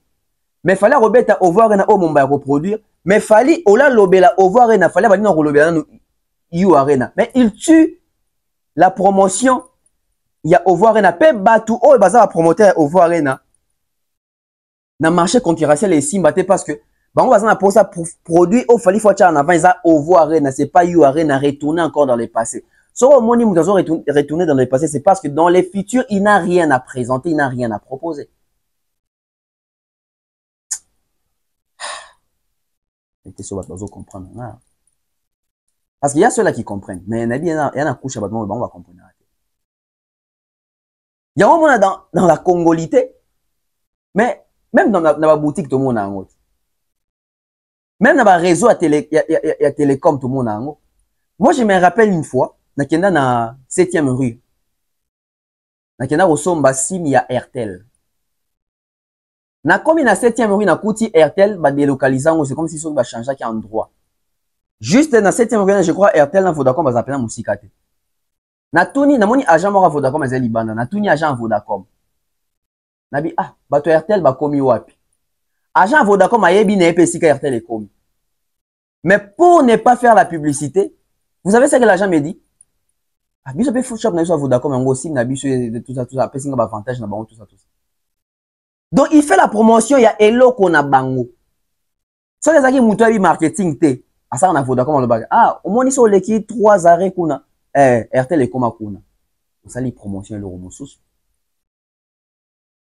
Mais Fally Robeta Ovo Arena, au Mumbai va produire. Mais Fally, Ola Lobela Ovo Arena, Fally va dire Lobela You Arena. Mais il tue la promotion. Il y a Ovo Arena. Pe Batu, oh, il va promoter Ovo Arena. Dans le marché concurrentiel, ici, parce que on va pour ça produit au Fally Focha en avant, ils ont Ovo Arena, c'est pas You Arena, retourner encore dans le passé. Si on retourner dans le passé, c'est parce que dans les futurs, il n'a rien à présenter, il n'a rien à proposer. Comprendre. Parce qu'il y a ceux-là qui comprennent. Mais il y en a couche à battement, on va comprendre. Il y a un moment dans la congolité, mais même dans la boutique, tout le monde a un autre. Même dans le réseau à télécom, tout le monde a un autre. Moi, je me rappelle une fois, dans la 7e rue, dans la Osomba Sim, il y a Airtel. Na comme na 7e rue, na Kouti Airtel, ba délocalisant, c'est comme si ça va changer un endroit. Juste dans la 7e rue, je crois Airtel, na Vodacom, va s'appeler Moussikate. Na Tuni, na moni agent mora Vodacom, ezali banda. Na Tuni agent Vodacom. Na bi, bato Airtel, ba komi wapi. Agent Vodacom, ayebi na epe sika Airtel est komi. Mais pour ne pas faire la publicité, vous savez ce que l'agent me dit? Biso pe food shop na biso Vodacom, yango sim na biso tout ça, pe singa ba avantage na bango tout ça. Donc il fait la promotion, il y a eloko na bango. So les aki muto bi marketing te. Asa na Vodacom on le bague. Au moins ils sont les qui 3 arrêts kuna. Airtel est comme kuna. Ça li promotion le romosus.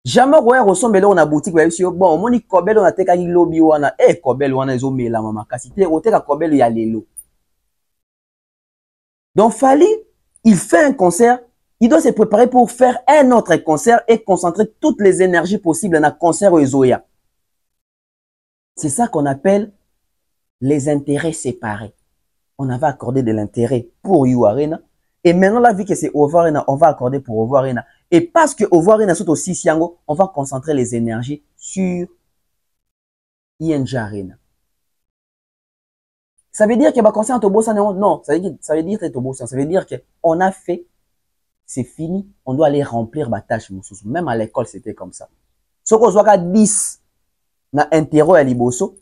Jamais ouais ressemble on a boutique ba biso bon, moni Kobel on a teka ki lobby wana Kobel wana ezo mela mama kasi te o teka Kobel ya lelo. Donc Fally, il fait un concert, il doit se préparer pour faire un autre concert et concentrer toutes les énergies possibles dans un concert au Zoya. C'est ça qu'on appelle les intérêts séparés. On avait accordé de l'intérêt pour You Arena. Et maintenant, la vie que c'est Ovo Arena, on va accorder pour Ovo Arena. Et parce que Ovo Arena sont aussi Siango, on va concentrer les énergies sur ING Arena. Ça veut dire que concert Tobosa, non, ça veut dire que Tobosa, ça veut dire qu'on a fait, c'est fini, on doit aller remplir ma tâche. Même à l'école, c'était comme ça. Si on a 10 na interro à Liboso,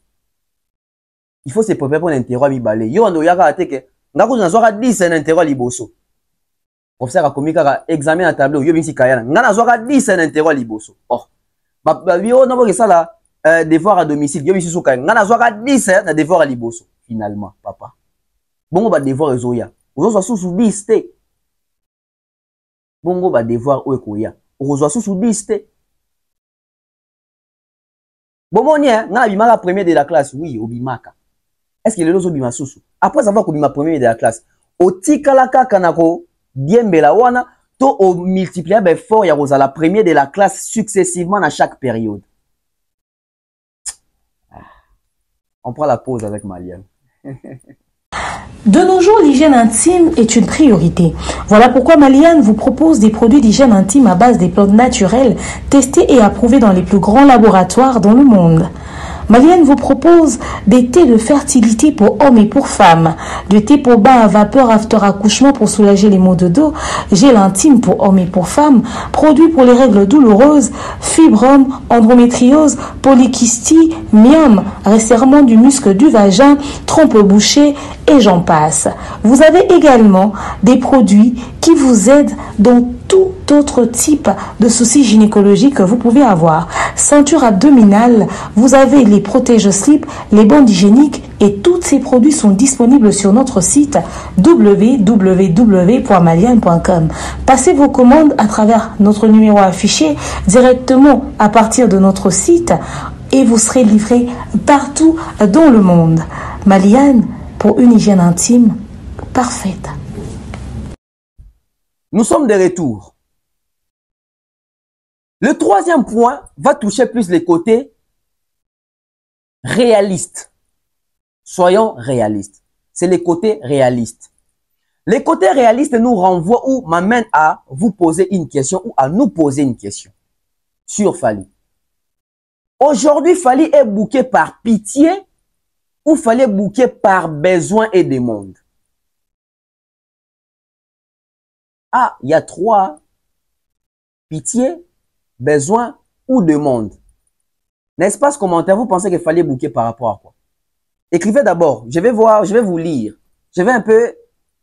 il faut se préparer pour l'interro à Mibale. Yo, on a dit que on a 10 na interro à Liboso. Professeur a commis un examen à tableau, yo, binsi kayana. On a 10 na interro à Liboso. Oh, yo, non, ça là, devoir à domicile, yo, binsi soukayana. On a 10 na devoir à Liboso. Finalement, papa. Bongo va devoir Zoya. Ozo sous 10 te. Bongo va devoir Oekoya. Ozo sous 10 te. Bongo nia, na bimaka premier de la classe, oui, obimaka. Est-ce que le lozo bima susu? Après avoir bima premier de la classe, o tikalaka kanako diembela wana to o multiplier ben fort ya rosa la premier de la classe successivement à chaque période. On prend la pause avec Maliane. De nos jours, l'hygiène intime est une priorité. Voilà pourquoi Maliane vous propose des produits d'hygiène intime à base des plantes naturelles, testés et approuvés dans les plus grands laboratoires dans le monde. Maliane vous propose des thés de fertilité pour hommes et pour femmes, du thé pour bain à vapeur after accouchement pour soulager les maux de dos, gel intime pour hommes et pour femmes, produits pour les règles douloureuses, fibrome, endométriose, polykystie, myome, resserrement du muscle du vagin, trompe bouchée et j'en passe. Vous avez également des produits qui vous aident dans tout autre type de soucis gynécologiques que vous pouvez avoir. Ceinture abdominale, vous avez les protège-slip, les bandes hygiéniques et tous ces produits sont disponibles sur notre site www.maliane.com. Passez vos commandes à travers notre numéro affiché directement à partir de notre site et vous serez livré partout dans le monde. Maliane, pour une hygiène intime parfaite. Nous sommes de retour. Le troisième point va toucher plus les côtés réalistes. Soyons réalistes. C'est les côtés réalistes. Les côtés réalistes nous renvoient ou m'amènent à vous poser une question ou à nous poser une question sur Fally. Aujourd'hui, Fally est bouqué par pitié ou Fally est bouqué par besoin et demande? Il y a 3. Pitié, besoin ou demande. L'espace commentaire, vous pensez qu'il fallait bouquer par rapport à quoi? Écrivez d'abord. Je vais vous lire. Je vais un peu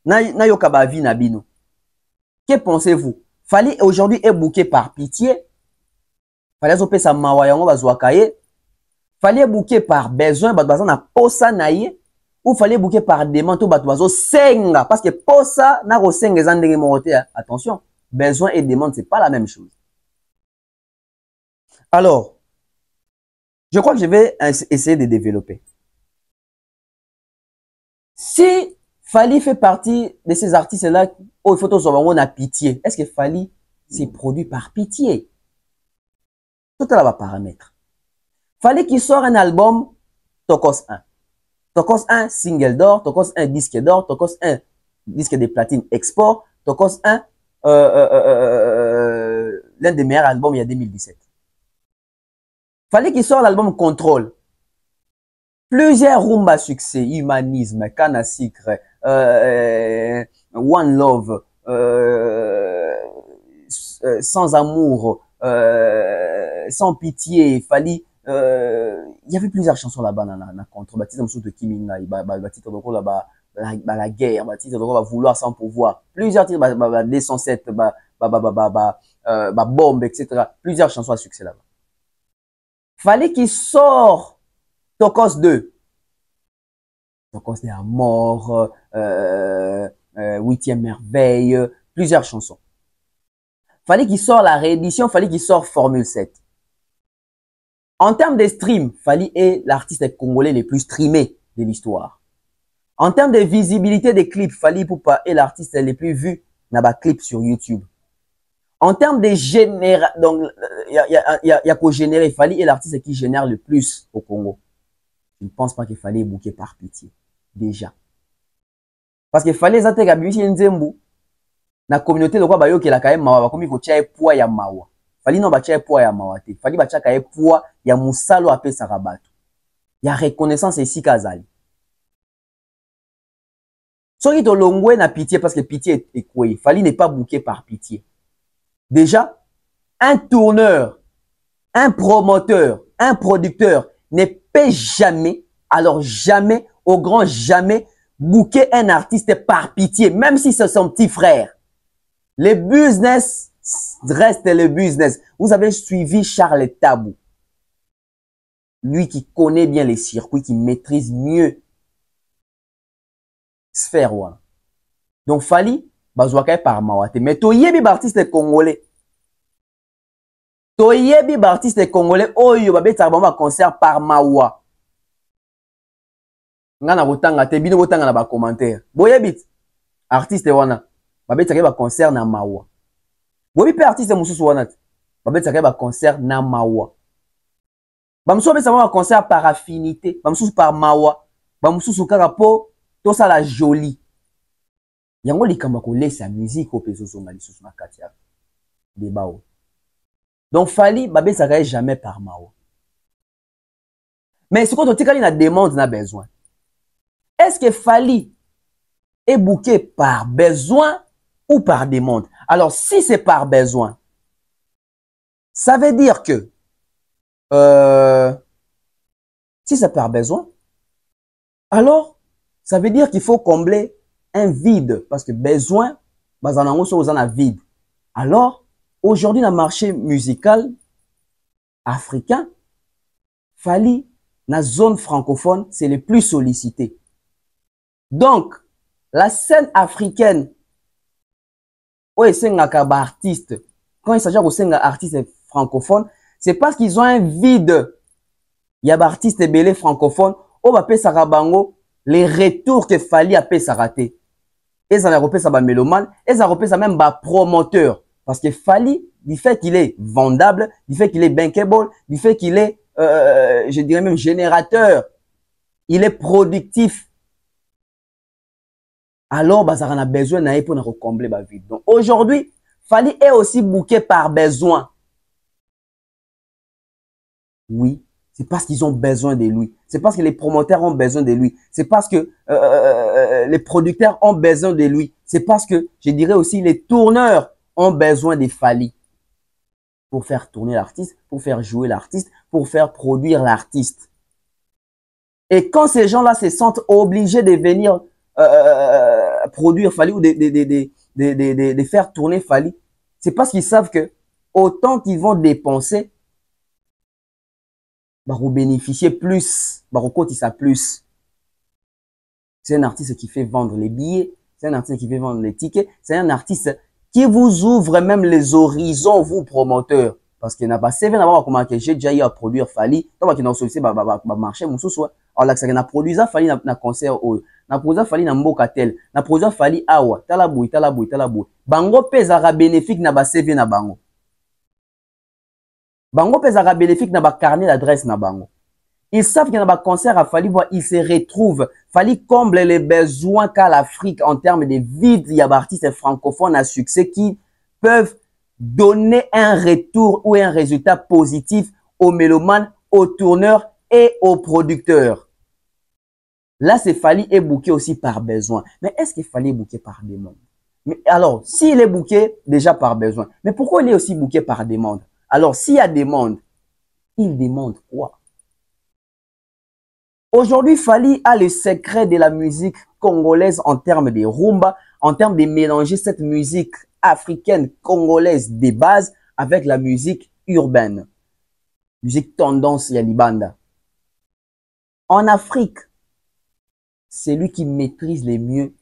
nayokabavi nabino. Que pensez-vous? Fally aujourd'hui est bouqué par pitié. Fally zope sa mawayango bazwakaye. Fally est bouqué par besoin, bazana posa naye. Ou fallait bouquer par demande, senga. Parce que pour ça, attention, besoin et demande, c'est pas la même chose. Alors, je crois que je vais essayer de développer. Si Fali fait partie de ces artistes-là où il faut tous on a pitié. Est-ce que Fali, c'est produit par pitié? Tout là va paramètre. Fallait qu'il sorte un album, Tokos 1. Tokos 1, single d'or, Tokos 1, disque d'or, Tokos 1, disque de platine export, Tokos 1, l'un des meilleurs albums il y a 2017. Fallait qu'il sorte l'album Contrôle. Plusieurs rumba succès, Humanisme, Canne à sucre, One Love, Sans amour, Sans pitié, Fali. Il y avait plusieurs chansons là-bas dans la contre. Baptiste Moussou de Kimina, titre de la guerre, titre de vouloir sans pouvoir. Plusieurs titres, D107, bombe, etc. Plusieurs chansons à succès là-bas. Fallait qu'il sorte Tokos 2. Tokos de la mort, 8e merveille, plusieurs chansons. Fallait qu'il sorte la réédition, fallait qu'il sorte Formule 7. En termes de stream, Fali est l'artiste congolais le plus streamé de l'histoire. En termes de visibilité des clips, Fali Poupa est l'artiste le plus vu dans les clips sur YouTube. En termes de génération, donc, il y a qu'au générer, Fali est l'artiste qui génère le plus au Congo. Je ne pense pas qu'il fallait bouquer par pitié. Déjà. Parce qu'il fallait zate kabimisi nzembu. Na communauté de quoi bayo qui la quand même mawa comme il faut tirer poids ya mawa. Fali non ba tirer poids ya mawa te. Fali ba tirer kaye poids ya musalo apé sarabatu. Ya reconnaissance ici kazali. Soki to longwe na pitié parce que pitié est quoi. Fali n'est pas bouqué par pitié. Déjà, un tourneur, un promoteur, un producteur ne peut jamais, alors jamais, au grand jamais, booker un artiste par pitié, même si c'est son petit frère. Le business reste le business. Vous avez suivi Charles Tabou. Lui qui connaît bien les circuits, qui maîtrise mieux Sphère One. Donc, Fali, bazouaka par Mawate. Mais toyebi artiste congolais. Toyebi artiste congolais. Oyo babeta bamba concert par Mawa. Ngana botanga te bino botanga na ba commentaire. Boyebi artiste wana babeta ba concert na Mawa. Boyebi pe artiste mususu wana babeta ba concert na Mawa. Bamususu babeta ba concert par affinité, bamususu par Mawa. Bamususu kaka po to ça la jolie. Yango likamba ko laisse la musique au peso zonga lisusu na katia. Debao. Donc Fali babeta jamais par Mawa. Mais ce qu'on te na demande na besoin. Est-ce que Fali est booké par besoin ou par demande? Alors, si c'est par besoin, ça veut dire que si c'est par besoin, alors ça veut dire qu'il faut combler un vide. Parce que besoin, on a vide. Alors, aujourd'hui, dans le marché musical africain, Fali, dans la zone francophone, c'est le plus sollicité. Donc, la scène africaine, quand il s'agit d'artistes francophones, c'est parce qu'ils ont un vide. Il y a des artistes belés francophones, on va payer Sarabango, les retours que Fali a payé Saraté. Et ça a repayé ça mélomane, et ça a repayé ça même promoteur. Parce que Fali, du fait qu'il est vendable, du fait qu'il est bankable, du fait qu'il est, je dirais même générateur, il est productif. Alors, on a besoin d'un pour nous combler le vide. Donc, aujourd'hui, Fali est aussi booké par besoin. Oui, c'est parce qu'ils ont besoin de lui. C'est parce que les promoteurs ont besoin de lui. C'est parce que les producteurs ont besoin de lui. C'est parce que, je dirais aussi, les tourneurs ont besoin de Fali. Pour faire tourner l'artiste, pour faire jouer l'artiste, pour faire produire l'artiste. Et quand ces gens-là se sentent obligés de venir produire Fali ou de faire tourner Fali, c'est parce qu'ils savent que autant qu'ils vont dépenser, bah, vous bénéficiez plus, bah, vous ça plus. C'est un artiste qui fait vendre les billets, c'est un artiste qui fait vendre les tickets, c'est un artiste qui vous ouvre même les horizons, vous promoteurs. Parce qu'il n'a pas 7 avant comment que j'ai déjà eu à produire Fali, donc il n'a pas sollicité marché, Alors que na produisa fali na concert oyo, na produisa fali na mboka tel, na produisa fali awa, talaboui, talaboui, talaboui. Bango pezaka bénéfique na ba CV na bango. Bango pezaka bénéfique na ba carnet d'adresse na bango. Ils savent qu'il y a un concert à Fali, ils se retrouvent. Fali comble les besoins qu'a l'Afrique en termes de vides. Il y a des artistes francophones à succès qui peuvent donner un retour ou un résultat positif aux mélomanes, aux tourneurs et aux producteurs. Là, c'est Fali est booké aussi par besoin. Mais est-ce qu'il fallait booker par demande? Mais alors, s'il est booké déjà par besoin, mais pourquoi il est aussi booké par demande? Alors, s'il y a demande, il demande quoi? Aujourd'hui, Fali a le secret de la musique congolaise en termes de rumba, en termes de mélanger cette musique africaine congolaise de base avec la musique urbaine. Musique tendance Yalibanda. En Afrique, c'est lui qui maîtrise le mieux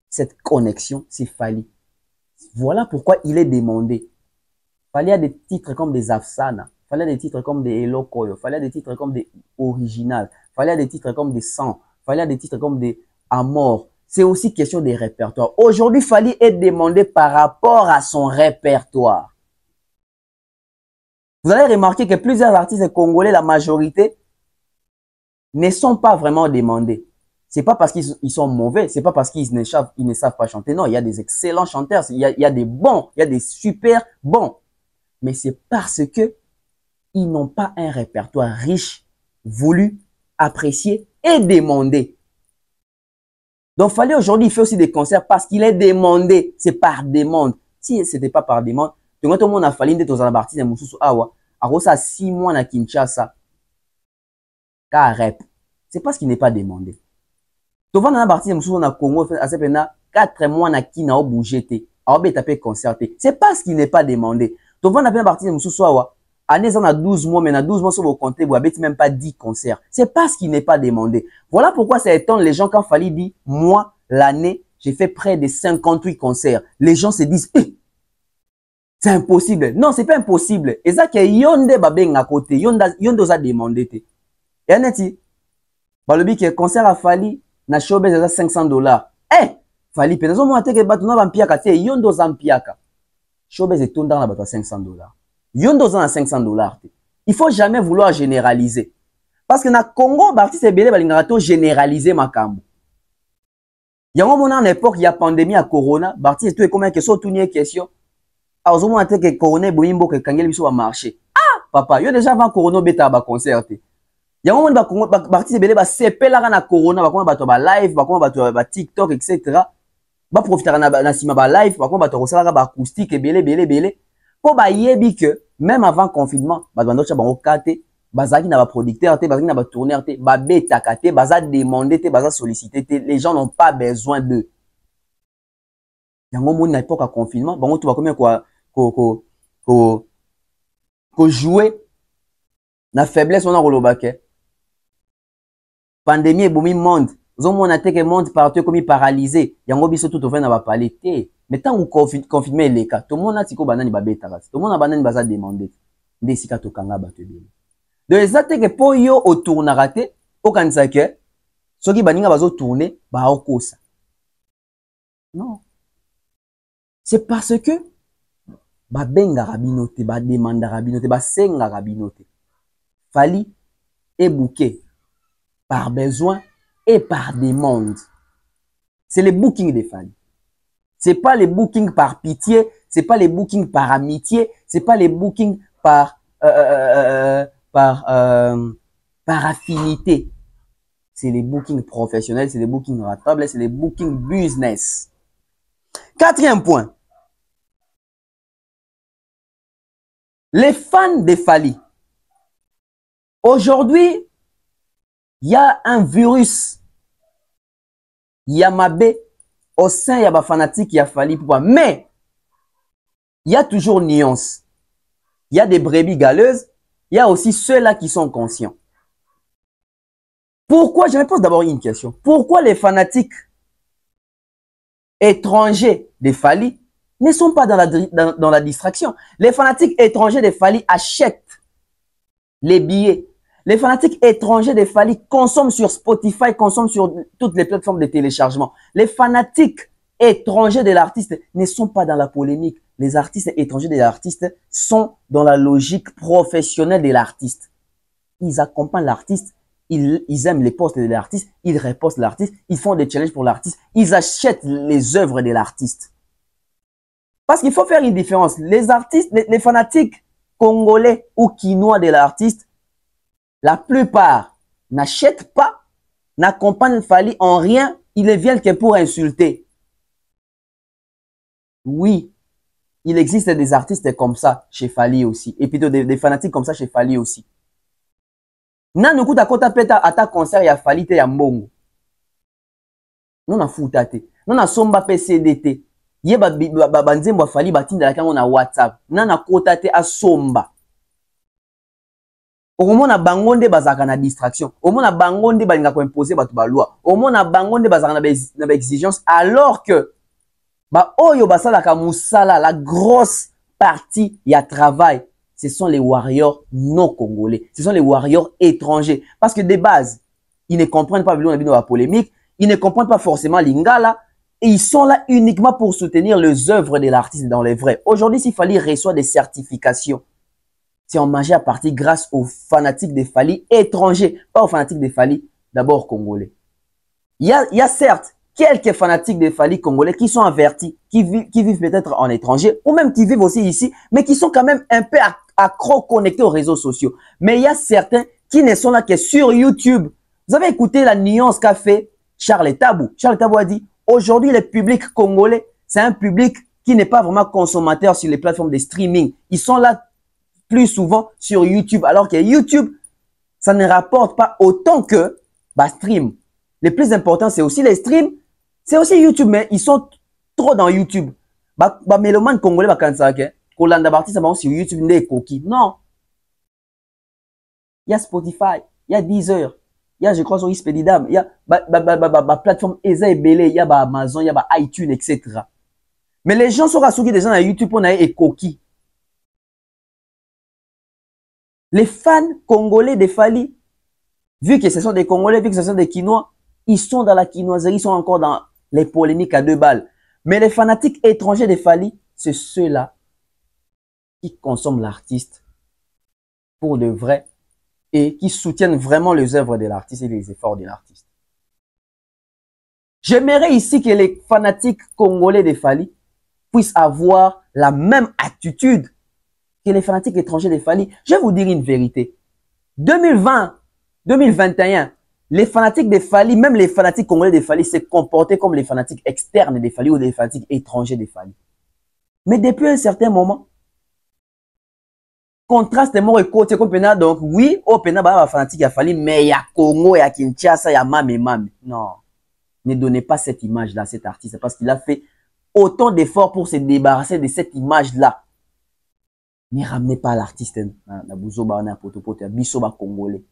cette connexion, c'est Fali. Voilà pourquoi il est demandé. Fali a des titres comme des Afsana, Fali a des titres comme des Elo Koyo, Fali a des titres comme des Original, Fali a des titres comme des 100, Fali a des titres comme des Amor. C'est aussi question des répertoires. Aujourd'hui, Fali est demandé par rapport à son répertoire. Vous allez remarquer que plusieurs artistes congolais, la majorité, ne sont pas vraiment demandés. C'est pas parce qu'ils sont mauvais, c'est pas parce qu'ils ne savent pas chanter. Non, il y a des excellents chanteurs, il y a des bons, il y a des super bons. Mais c'est parce que ils n'ont pas un répertoire riche, voulu, apprécié et demandé. Donc, Fali aujourd'hui, il fait aussi des concerts parce qu'il est demandé. C'est par demande. Si ce n'était pas par demande, tout le monde a fallu d'être dans un artiste de Moussoussou Awa. Alors, ça, 6 mois à Kinshasa. Car rep. C'est parce qu'il n'est pas demandé. Tu vois, dans un artiste de Moussoussou na Congo, à ce moment 4 mois à qui n'a bougé. Alors, il tapé concerté. C'est parce qu'il n'est pas demandé. Tu vois, dans un artiste de Moussoussou Awa. Année, on a 12 mois, mais on a 12 mois sur vos comptes, vous n'avez même pas 10 concerts. C'est parce qu'il n'est pas demandé. Voilà pourquoi ça étonne les gens quand Fali dit, moi, l'année, j'ai fait près de 58 concerts. Les gens se disent, eh, c'est impossible. Non, c'est pas impossible. Et ça, que yonde babeng à côté, yonde a demandé. Et aneti, balobi que concert à Fali, na showbiz à $500. Eh, Fali, penazo mo ateke batuna bampiaka te, yonde zampiaka. Showbiz est tout dans la bateau à $500. Yondo à $500. Il faut jamais vouloir généraliser. Parce que na Congo, l'artiste est belé, balingarato généraliser ma kambo. Il y a un moment en époque, il y a pandémie à Corona, l'artiste tout est comme un question, tout n'y est question. Alors, au moment que Corona, boimbo, que Kangel biso va marcher. Ah, papa, yo déjà avant Corona, beta ba concerté. Il y a un moment où l'artiste est belé, ba sepe la na Corona, ba comment ba live, ba comment ba TikTok, etc. Ba profiter na sima ba live, ba comment ba rosala ba acoustique, belé. Pour ba yebi que même avant confinement, ba bandocha bango kate, bazaki na ba producteur te, bazaki na ba tourneur te, ba beta kate, baza demander te, baza solliciter te, les gens n'ont pas besoin d'eux. Yango moni na époque à confinement, bango tu va combien ko jouer na faiblesse on a rolobake. Pandémie et bomi monde. Zo mona te que monde partout comme paralysé. Yango biso tout au fait na ba parler te. Mais tant que confinement est le cas, tout le monde a dit que banani ba beta, tout le monde a banani baza demandé. Ndesika to kanga ba te bien. Donc exacte que pour yo au tourna raté, au kanisa que soki baninga bazo tourner ba okosa. Non. C'est parce que ba benga rabinote, ba demanda rabinote, ba senga rabinote. Fali est booké par besoin et par demande. C'est le booking des Fali. C'est pas les bookings par pitié, c'est pas les bookings par amitié, c'est pas les bookings par affinité. C'est les bookings professionnels, c'est les bookings rentables, c'est les bookings business. 4e point. Les fans de Fali. Aujourd'hui, il y a un virus. Yamabe. Au sein, il y a des fanatiques qui a Fali pour moi. Mais, il y a toujours nuance. Il y a des brebis galeuses. Il y a aussi ceux-là qui sont conscients. Pourquoi, je me pose d'abord une question. Pourquoi les fanatiques étrangers de Fali ne sont pas dans la distraction? Les fanatiques étrangers de Fali achètent les billets, Les fanatiques étrangers de Fally consomment sur Spotify, consomment sur toutes les plateformes de téléchargement. Les fanatiques étrangers de l'artiste ne sont pas dans la polémique. Les artistes étrangers de l'artiste sont dans la logique professionnelle de l'artiste. Ils accompagnent l'artiste, ils aiment les posts de l'artiste, ils repostent l'artiste, ils font des challenges pour l'artiste, ils achètent les œuvres de l'artiste. Parce qu'il faut faire une différence. Les artistes, les fanatiques congolais ou quinois de l'artiste, la plupart n'achètent pas, n'accompagnent Fally en rien, ils ne viennent que pour insulter. Oui, il existe des artistes comme ça chez Fally aussi. Et plutôt des fanatiques comme ça chez Fally aussi. Nanu kuta kota peta ata concert ya Fally te ya mbongo. Non na futa te. Non na somba PCDT. Ye banzembo Fally batinda la kango na WhatsApp. Nana kota te a somba. Omona bangonde bazaka na distraction. Omona bangonde balinga ko imposer batu ba loi. Omona bangonde bazaka na exigence alors que ba oyo basalaka musala la grosse partie ya travail, ce sont les warriors non congolais. Ce sont les warriors étrangers parce que de base, ils ne comprennent pas la polémique, ils ne comprennent pas forcément lingala et ils sont là uniquement pour soutenir les œuvres de l'artiste dans les vrais. Aujourd'hui, s'il Fally reçoit des certifications, c'est en majeure partie grâce aux fanatiques de Fally étrangers, pas aux fanatiques de Fally d'abord congolais. Il y a certes quelques fanatiques de Fally congolais qui sont avertis, qui vivent peut-être en étranger, ou même qui vivent aussi ici, mais qui sont quand même un peu accro connectés aux réseaux sociaux. Mais il y a certains qui ne sont là que sur YouTube. Vous avez écouté la nuance qu'a fait Charles Tabou. Charles Tabou a dit, aujourd'hui, le public congolais, c'est un public qui n'est pas vraiment consommateur sur les plateformes de streaming. Ils sont là plus souvent sur YouTube, alors que YouTube, ça ne rapporte pas autant que stream. Le plus important, c'est aussi les streams, c'est aussi YouTube, mais ils sont trop dans YouTube. Mélomane congolais, Kolanda Barti, ça va sur YouTube, n'est coquille. Non. Il y a Spotify, il y a Deezer, il y a, je crois, sur Ispedidam, il y a plateforme Eza et Belé, il y a Amazon, il y a iTunes, etc. Mais les gens sont rassurés des gens à YouTube, on a et coquille. Les fans congolais de Fally, vu que ce sont des Congolais, vu que ce sont des Quinois, ils sont dans la quinoiserie, ils sont encore dans les polémiques à 2 balles. Mais les fanatiques étrangers de Fally, c'est ceux-là qui consomment l'artiste pour de vrai et qui soutiennent vraiment les œuvres de l'artiste et les efforts de l'artiste. J'aimerais ici que les fanatiques congolais de Fally puissent avoir la même attitude que les fanatiques étrangers de Fally. Je vais vous dire une vérité. 2020, 2021, les fanatiques de Fally, même les fanatiques congolais de Fally, se comportaient comme les fanatiques externes de Fally ou les fanatiques étrangers de Fally. Mais depuis un certain moment, contraste est mort et côté comme Pena, donc oui, au Pena, bah, fanatique à Fally, mais il y a Congo, il y a Kinshasa, il y a Mame. Non. Ne donnez pas cette image-là à cet artiste parce qu'il a fait autant d'efforts pour se débarrasser de cette image-là. Ne ramenez pas l'artiste na Bouzoba, na Potopoto, na Bisoba congolais.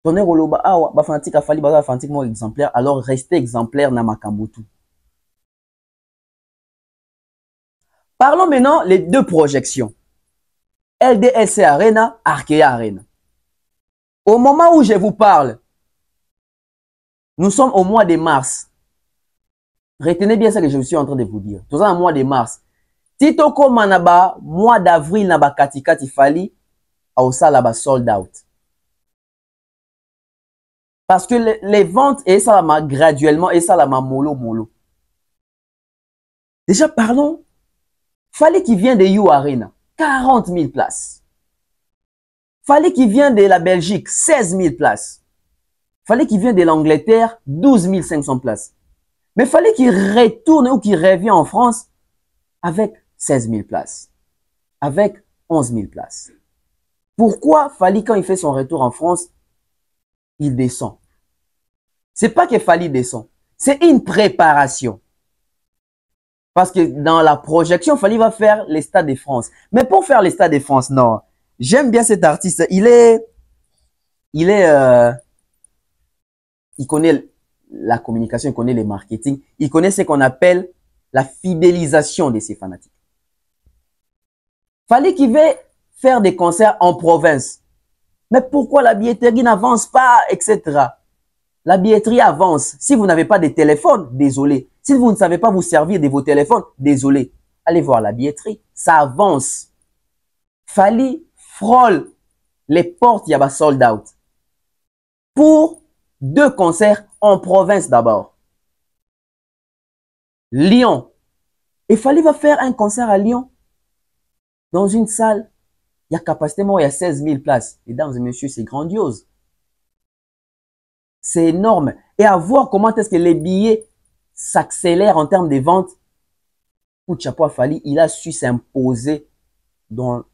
Tonner Oloba, ah, fanatique à Fally, bah, fanatique moi exemplaire, alors restez exemplaire na Makambutu. Parlons maintenant les 2 projections. LDLC Arena, Arkea Arena. Au moment où je vous parle, nous sommes au mois de mars. Retenez bien ce que je suis en train de vous dire. Nous sommes au mois de mars. Tito Komanaba, mois d'avril, naba katikati Fally, au salaba sold out. Parce que les ventes, et ça l'a graduellement, et ça l'a mollo. Déjà, parlons. Fally qui vient de You Arena, 40 000 places. Fally qui vient de la Belgique, 16 000 places. Fally qui vient de l'Angleterre, 12 500 places. Mais Fally qui retourne ou qui revient en France avec 16 000 places. Avec 11 000 places. Pourquoi Fally, quand il fait son retour en France, il descend? C'est pas que Fally descend. C'est une préparation. Parce que dans la projection, Fally va faire les Stades de France. Mais pour faire les Stades de France, non. J'aime bien cet artiste. Il connaît la communication, il connaît le marketing. Il connaît ce qu'on appelle la fidélisation de ses fanatiques. Fally qui veut faire des concerts en province. Mais pourquoi la billetterie n'avance pas, etc. La billetterie avance. Si vous n'avez pas de téléphone, désolé. Si vous ne savez pas vous servir de vos téléphones, désolé. Allez voir la billetterie. Ça avance. Fally frôle les portes, il y a sold out. Pour 2 concerts en province d'abord. Lyon. Et Fally va faire un concert à Lyon. Dans une salle. Il y a capacité, il y a 16 000 places. Mesdames et messieurs, c'est grandiose. C'est énorme. Et à voir comment est-ce que les billets s'accélèrent en termes de ventes. Coup de chapeau à Fally, il a su s'imposer dans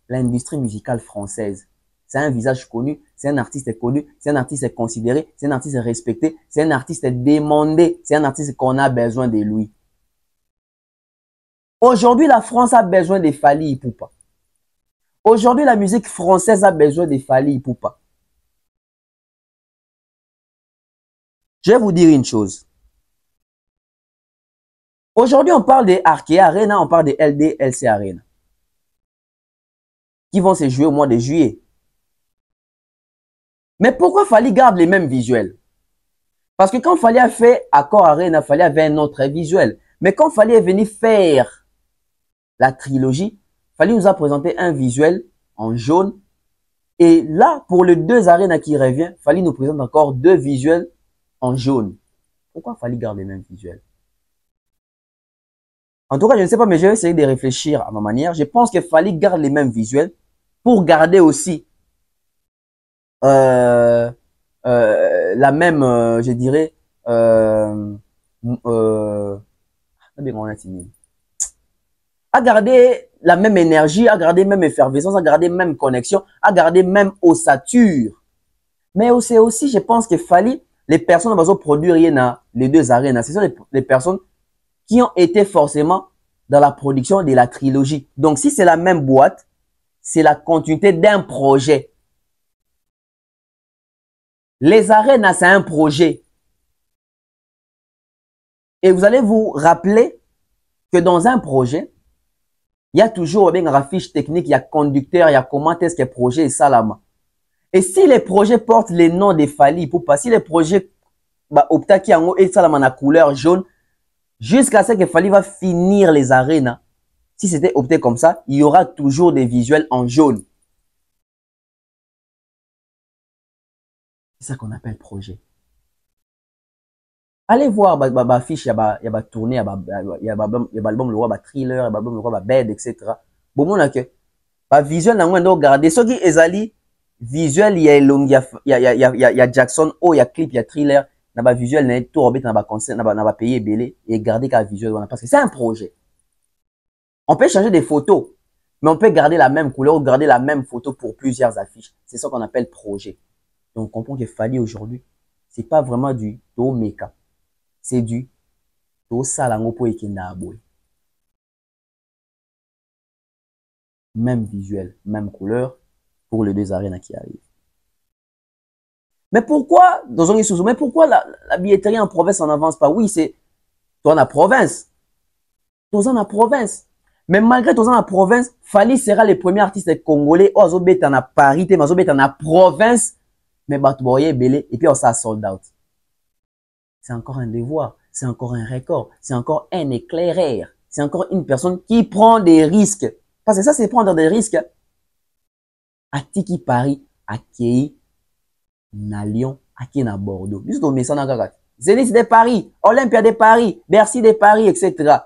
l'industrie musicale française. C'est un visage connu, c'est un artiste connu, c'est un artiste considéré, c'est un artiste respecté, c'est un artiste demandé, c'est un artiste qu'on a besoin de lui. Aujourd'hui, la France a besoin de Fally Ipupa. Aujourd'hui, la musique française a besoin de Fally Ipupa. Je vais vous dire une chose. Aujourd'hui, on parle de Arkea Arena, on parle de LDLC Arena, qui vont se jouer au mois de juillet. Mais pourquoi Fally garde les mêmes visuels? Parce que quand Fally a fait Accor Arena, Fally avait un autre visuel. Mais quand Fally est venu faire la trilogie, Fally nous a présenté un visuel en jaune. Et là, pour les 2 Arena qui revient, Fally nous présente encore 2 visuels en jaune. Pourquoi Fally garde les mêmes visuels? En tout cas, je ne sais pas, mais je vais essayer de réfléchir à ma manière. Je pense que Fally garde les mêmes visuels pour garder aussi la même, je dirais, à garder la même énergie, à garder même effervescence, à garder même connexion, à garder même ossature. Mais aussi, je pense que Fally, les personnes qui vont produire les 2 arénas, ce sont les personnes qui ont été forcément dans la production de la trilogie. Donc, si c'est la même boîte, c'est la continuité d'un projet. Les arénas, c'est un projet. Et vous allez vous rappeler que dans un projet, il y a toujours une fiche technique, il y a conducteur, il y a comment est-ce que le projet est salama. Et si les projets portent les noms des Fally Ipupa, si les projets opta qui en est salama na couleur jaune, jusqu'à ce que Fally va finir les arénas, si c'était opté comme ça, il y aura toujours des visuels en jaune. C'est ça qu'on appelle projet. Allez voir ma fiche, il y a tourné, il y a l'album le roi, thriller, l'album le roi, bed, etc. Bon, on a que visuel n'a pas regardé. Ce qui est ali visuel, il y a Jackson, il y a clip, il y a thriller. N'a pas visuel, n'a tout rebête, n'a pas concert, n'a pas payé belé et garder qu'à visuel parce que c'est un projet. On peut changer des photos, mais on peut garder la même couleur ou garder la même photo pour plusieurs affiches. C'est ça qu'on appelle projet. Donc, on comprend que Fally aujourd'hui, c'est pas vraiment du to meka. C'est du to salango po ekenda aboy. Même visuel, même couleur pour les 2 arénas qui arrivent. Mais pourquoi, mais pourquoi la billetterie en province n'avance pas? Oui, c'est toi en province. Toi en province. Mais malgré toi en province, Fally sera le premier artiste congolais au Azobet en Paris, mais Azobet en province. Mais Batboye belé et puis on s'est sold out. C'est encore un devoir, c'est encore un record, c'est encore un éclaireur, c'est encore une personne qui prend des risques. Parce que ça, c'est prendre des risques. À Tiki Paris, à Kei, à Lyon, à Kei, à Bordeaux. Juste au Messan, à Zénith de Paris, Olympia de Paris, Bercy de Paris, etc.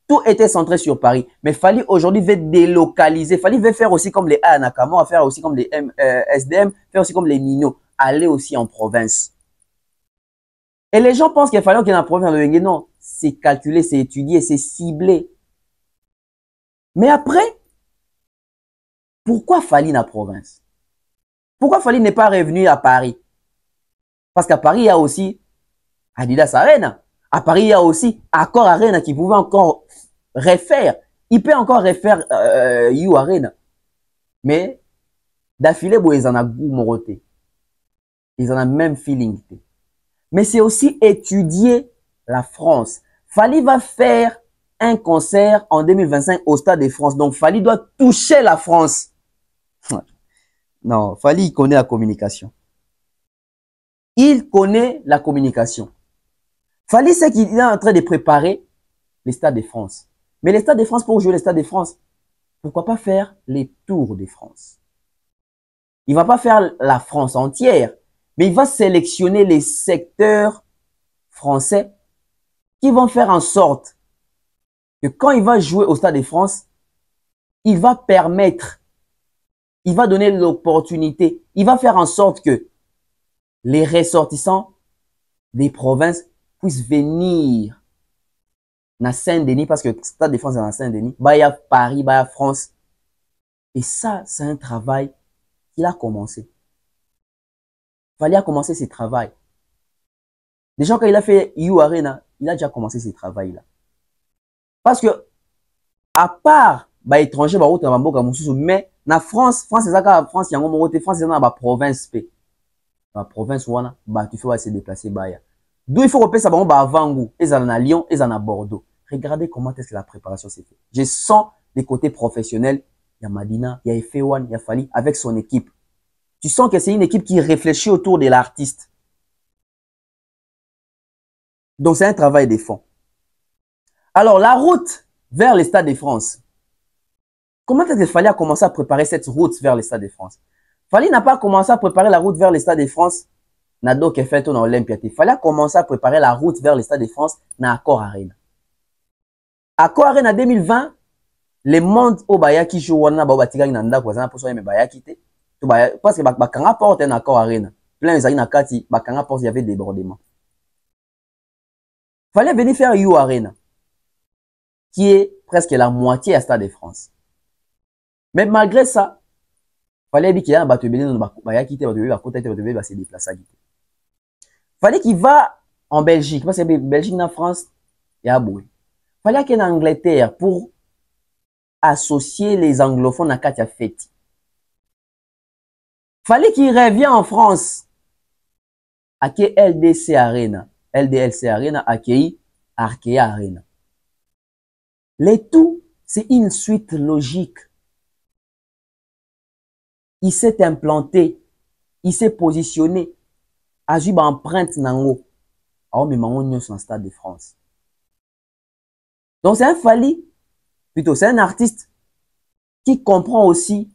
Tout était centré sur Paris. Mais Fally aujourd'hui veut délocaliser. Fally veut faire aussi comme les A Nakamura, faire aussi comme les SDM, faire aussi comme les Nino. Aller aussi en province. Et les gens pensent qu'il fallait qu'il y ait en province. Non, c'est calculé, c'est étudié, c'est ciblé. Mais après, pourquoi Fally dans la province? Pourquoi Fally n'est pas revenu à Paris? Parce qu'à Paris, il y a aussi Adidas Arena. À Paris, il y a aussi Accor Arena qui pouvait encore refaire. Il peut encore refaire You Arena. Mais d'affilée, ils en ont goût moroté. Ils en ont même feeling. Mais c'est aussi étudier la France. Fally va faire un concert en 2025 au Stade de France. Donc, Fally doit toucher la France. Non, Fally, il connaît la communication. Il connaît la communication. Fally sait qu'il est en train de préparer les Stades de France. Mais les Stades de France, pour jouer les Stades de France, pourquoi pas faire les Tours de France? Il va pas faire la France entière, mais il va sélectionner les secteurs français qui vont faire en sorte que quand il va jouer au Stade de France, il va permettre, il va donner l'opportunité, il va faire en sorte que les ressortissants des provinces puissent venir dans Saint-Denis, parce que le Stade de France est dans Saint-Denis, il y a Paris, il y a France. Et ça, c'est un travail qu'il a commencé. Il fallait commencer ce travail. Déjà, quand il a fait You Arena, il a déjà commencé ce travail-là. Parce que, à part les étrangers, mais na France, France, c'est ça que France, il y a un France, c'est dans la province. La province, tu fais se déplacer. D'où il faut repérer ça avant vous. Ils en à Lyon, ils en à Bordeaux. Regardez comment est-ce que la préparation s'est faite. Je sens les côtés professionnels. Il y a Madina, il y a Efewan, il y a Fally avec son équipe. Tu sens que c'est une équipe qui réfléchit autour de l'artiste. Donc, c'est un travail de fond. Alors, la route vers les Stades de France. Comment est-ce que Fally a commencé à préparer cette route vers les Stades de France? Fally n'a pas commencé à préparer la route vers les Stades de France Nado qui fait dans Olympia. Fally a commencé à préparer la route vers les Stades de France dans Accor Arena. Accor Arena 2020, le monde au Bayaki joue wana ba batika nanda kwa zana poso yeme Bayaki te. Parce que bakanga porte en Accor Arena. Plein les na kati bakanga porte il y avait des débordements. Fallait venir faire You Arena, qui est presque la moitié à Stade de France. Mais malgré ça, fallait qu'il y ait un bateau belé dans Bayaki te, bateau belé bakota te, bateau belé se déplacer. Fallait qu'il va en Belgique, parce que Belgique en France, il y a beaucoup. Fallait qu'il y ait en Angleterre pour associer les anglophones à Katia Feti. Fallait qu'il revienne en France, à qui LDC Arena, LDLC Arena, accueilli Arkea Arena. Les tout, c'est une suite logique. Il s'est implanté, il s'est positionné, a eu une empreinte nango. Alors, mais on est dans le Stade de France. Donc, c'est un Fally, plutôt, c'est un artiste qui comprend aussi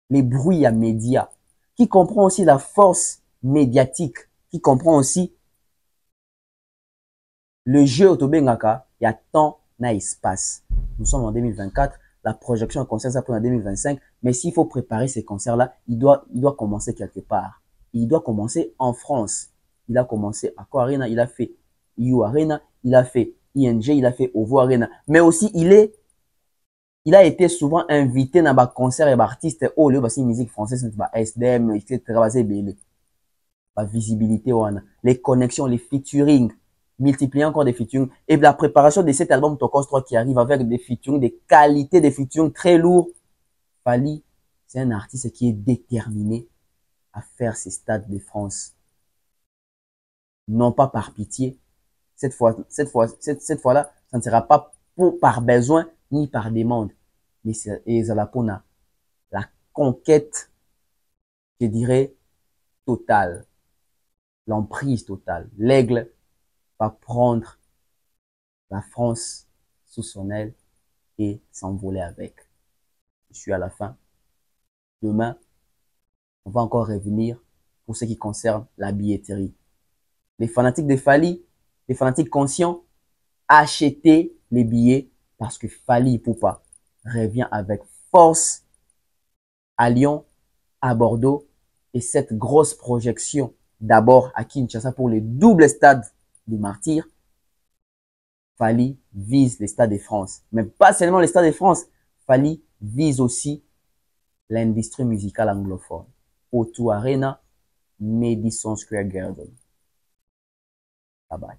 les bruits à médias, qui comprend aussi la force médiatique, qui comprend aussi le jeu Otobengaka, il y a temps, na espace. Nous sommes en 2024, la projection en concert ça pour en 2025, mais s'il faut préparer ces concerts-là, il doit commencer quelque part. Il doit commencer en France. Il a commencé à Accor Arena, il a fait You Arena, il a fait ING, il a fait Ovo Arena, mais aussi il a été souvent invité dans des concerts et des artistes au lieu de musique française, SDM, etc. La visibilité, les connexions, les featuring, multiplier encore des featuring et la préparation de cet album Tokos 3 qui arrive avec des featuring, des qualités de featuring très lourds. Fally, c'est un artiste qui est déterminé à faire ces Stades de France. Non pas par pitié. Cette fois-là, ça ne sera pas par besoin ni par demande. Mais c'est la conquête, je dirais, totale. L'emprise totale. L'aigle va prendre la France sous son aile et s'envoler avec. Je suis à la fin. Demain, on va encore revenir pour ce qui concerne la billetterie. Les fanatiques de Fally, les fanatiques conscients, achetez les billets parce que Fally Ipupa revient avec force à Lyon, à Bordeaux et cette grosse projection d'abord à Kinshasa pour les doubles stades du Martyr. Fally vise les Stades de France, mais pas seulement les Stades de France. Fally vise aussi l'industrie musicale anglophone. O2 Arena, Madison Square Garden. Bye bye.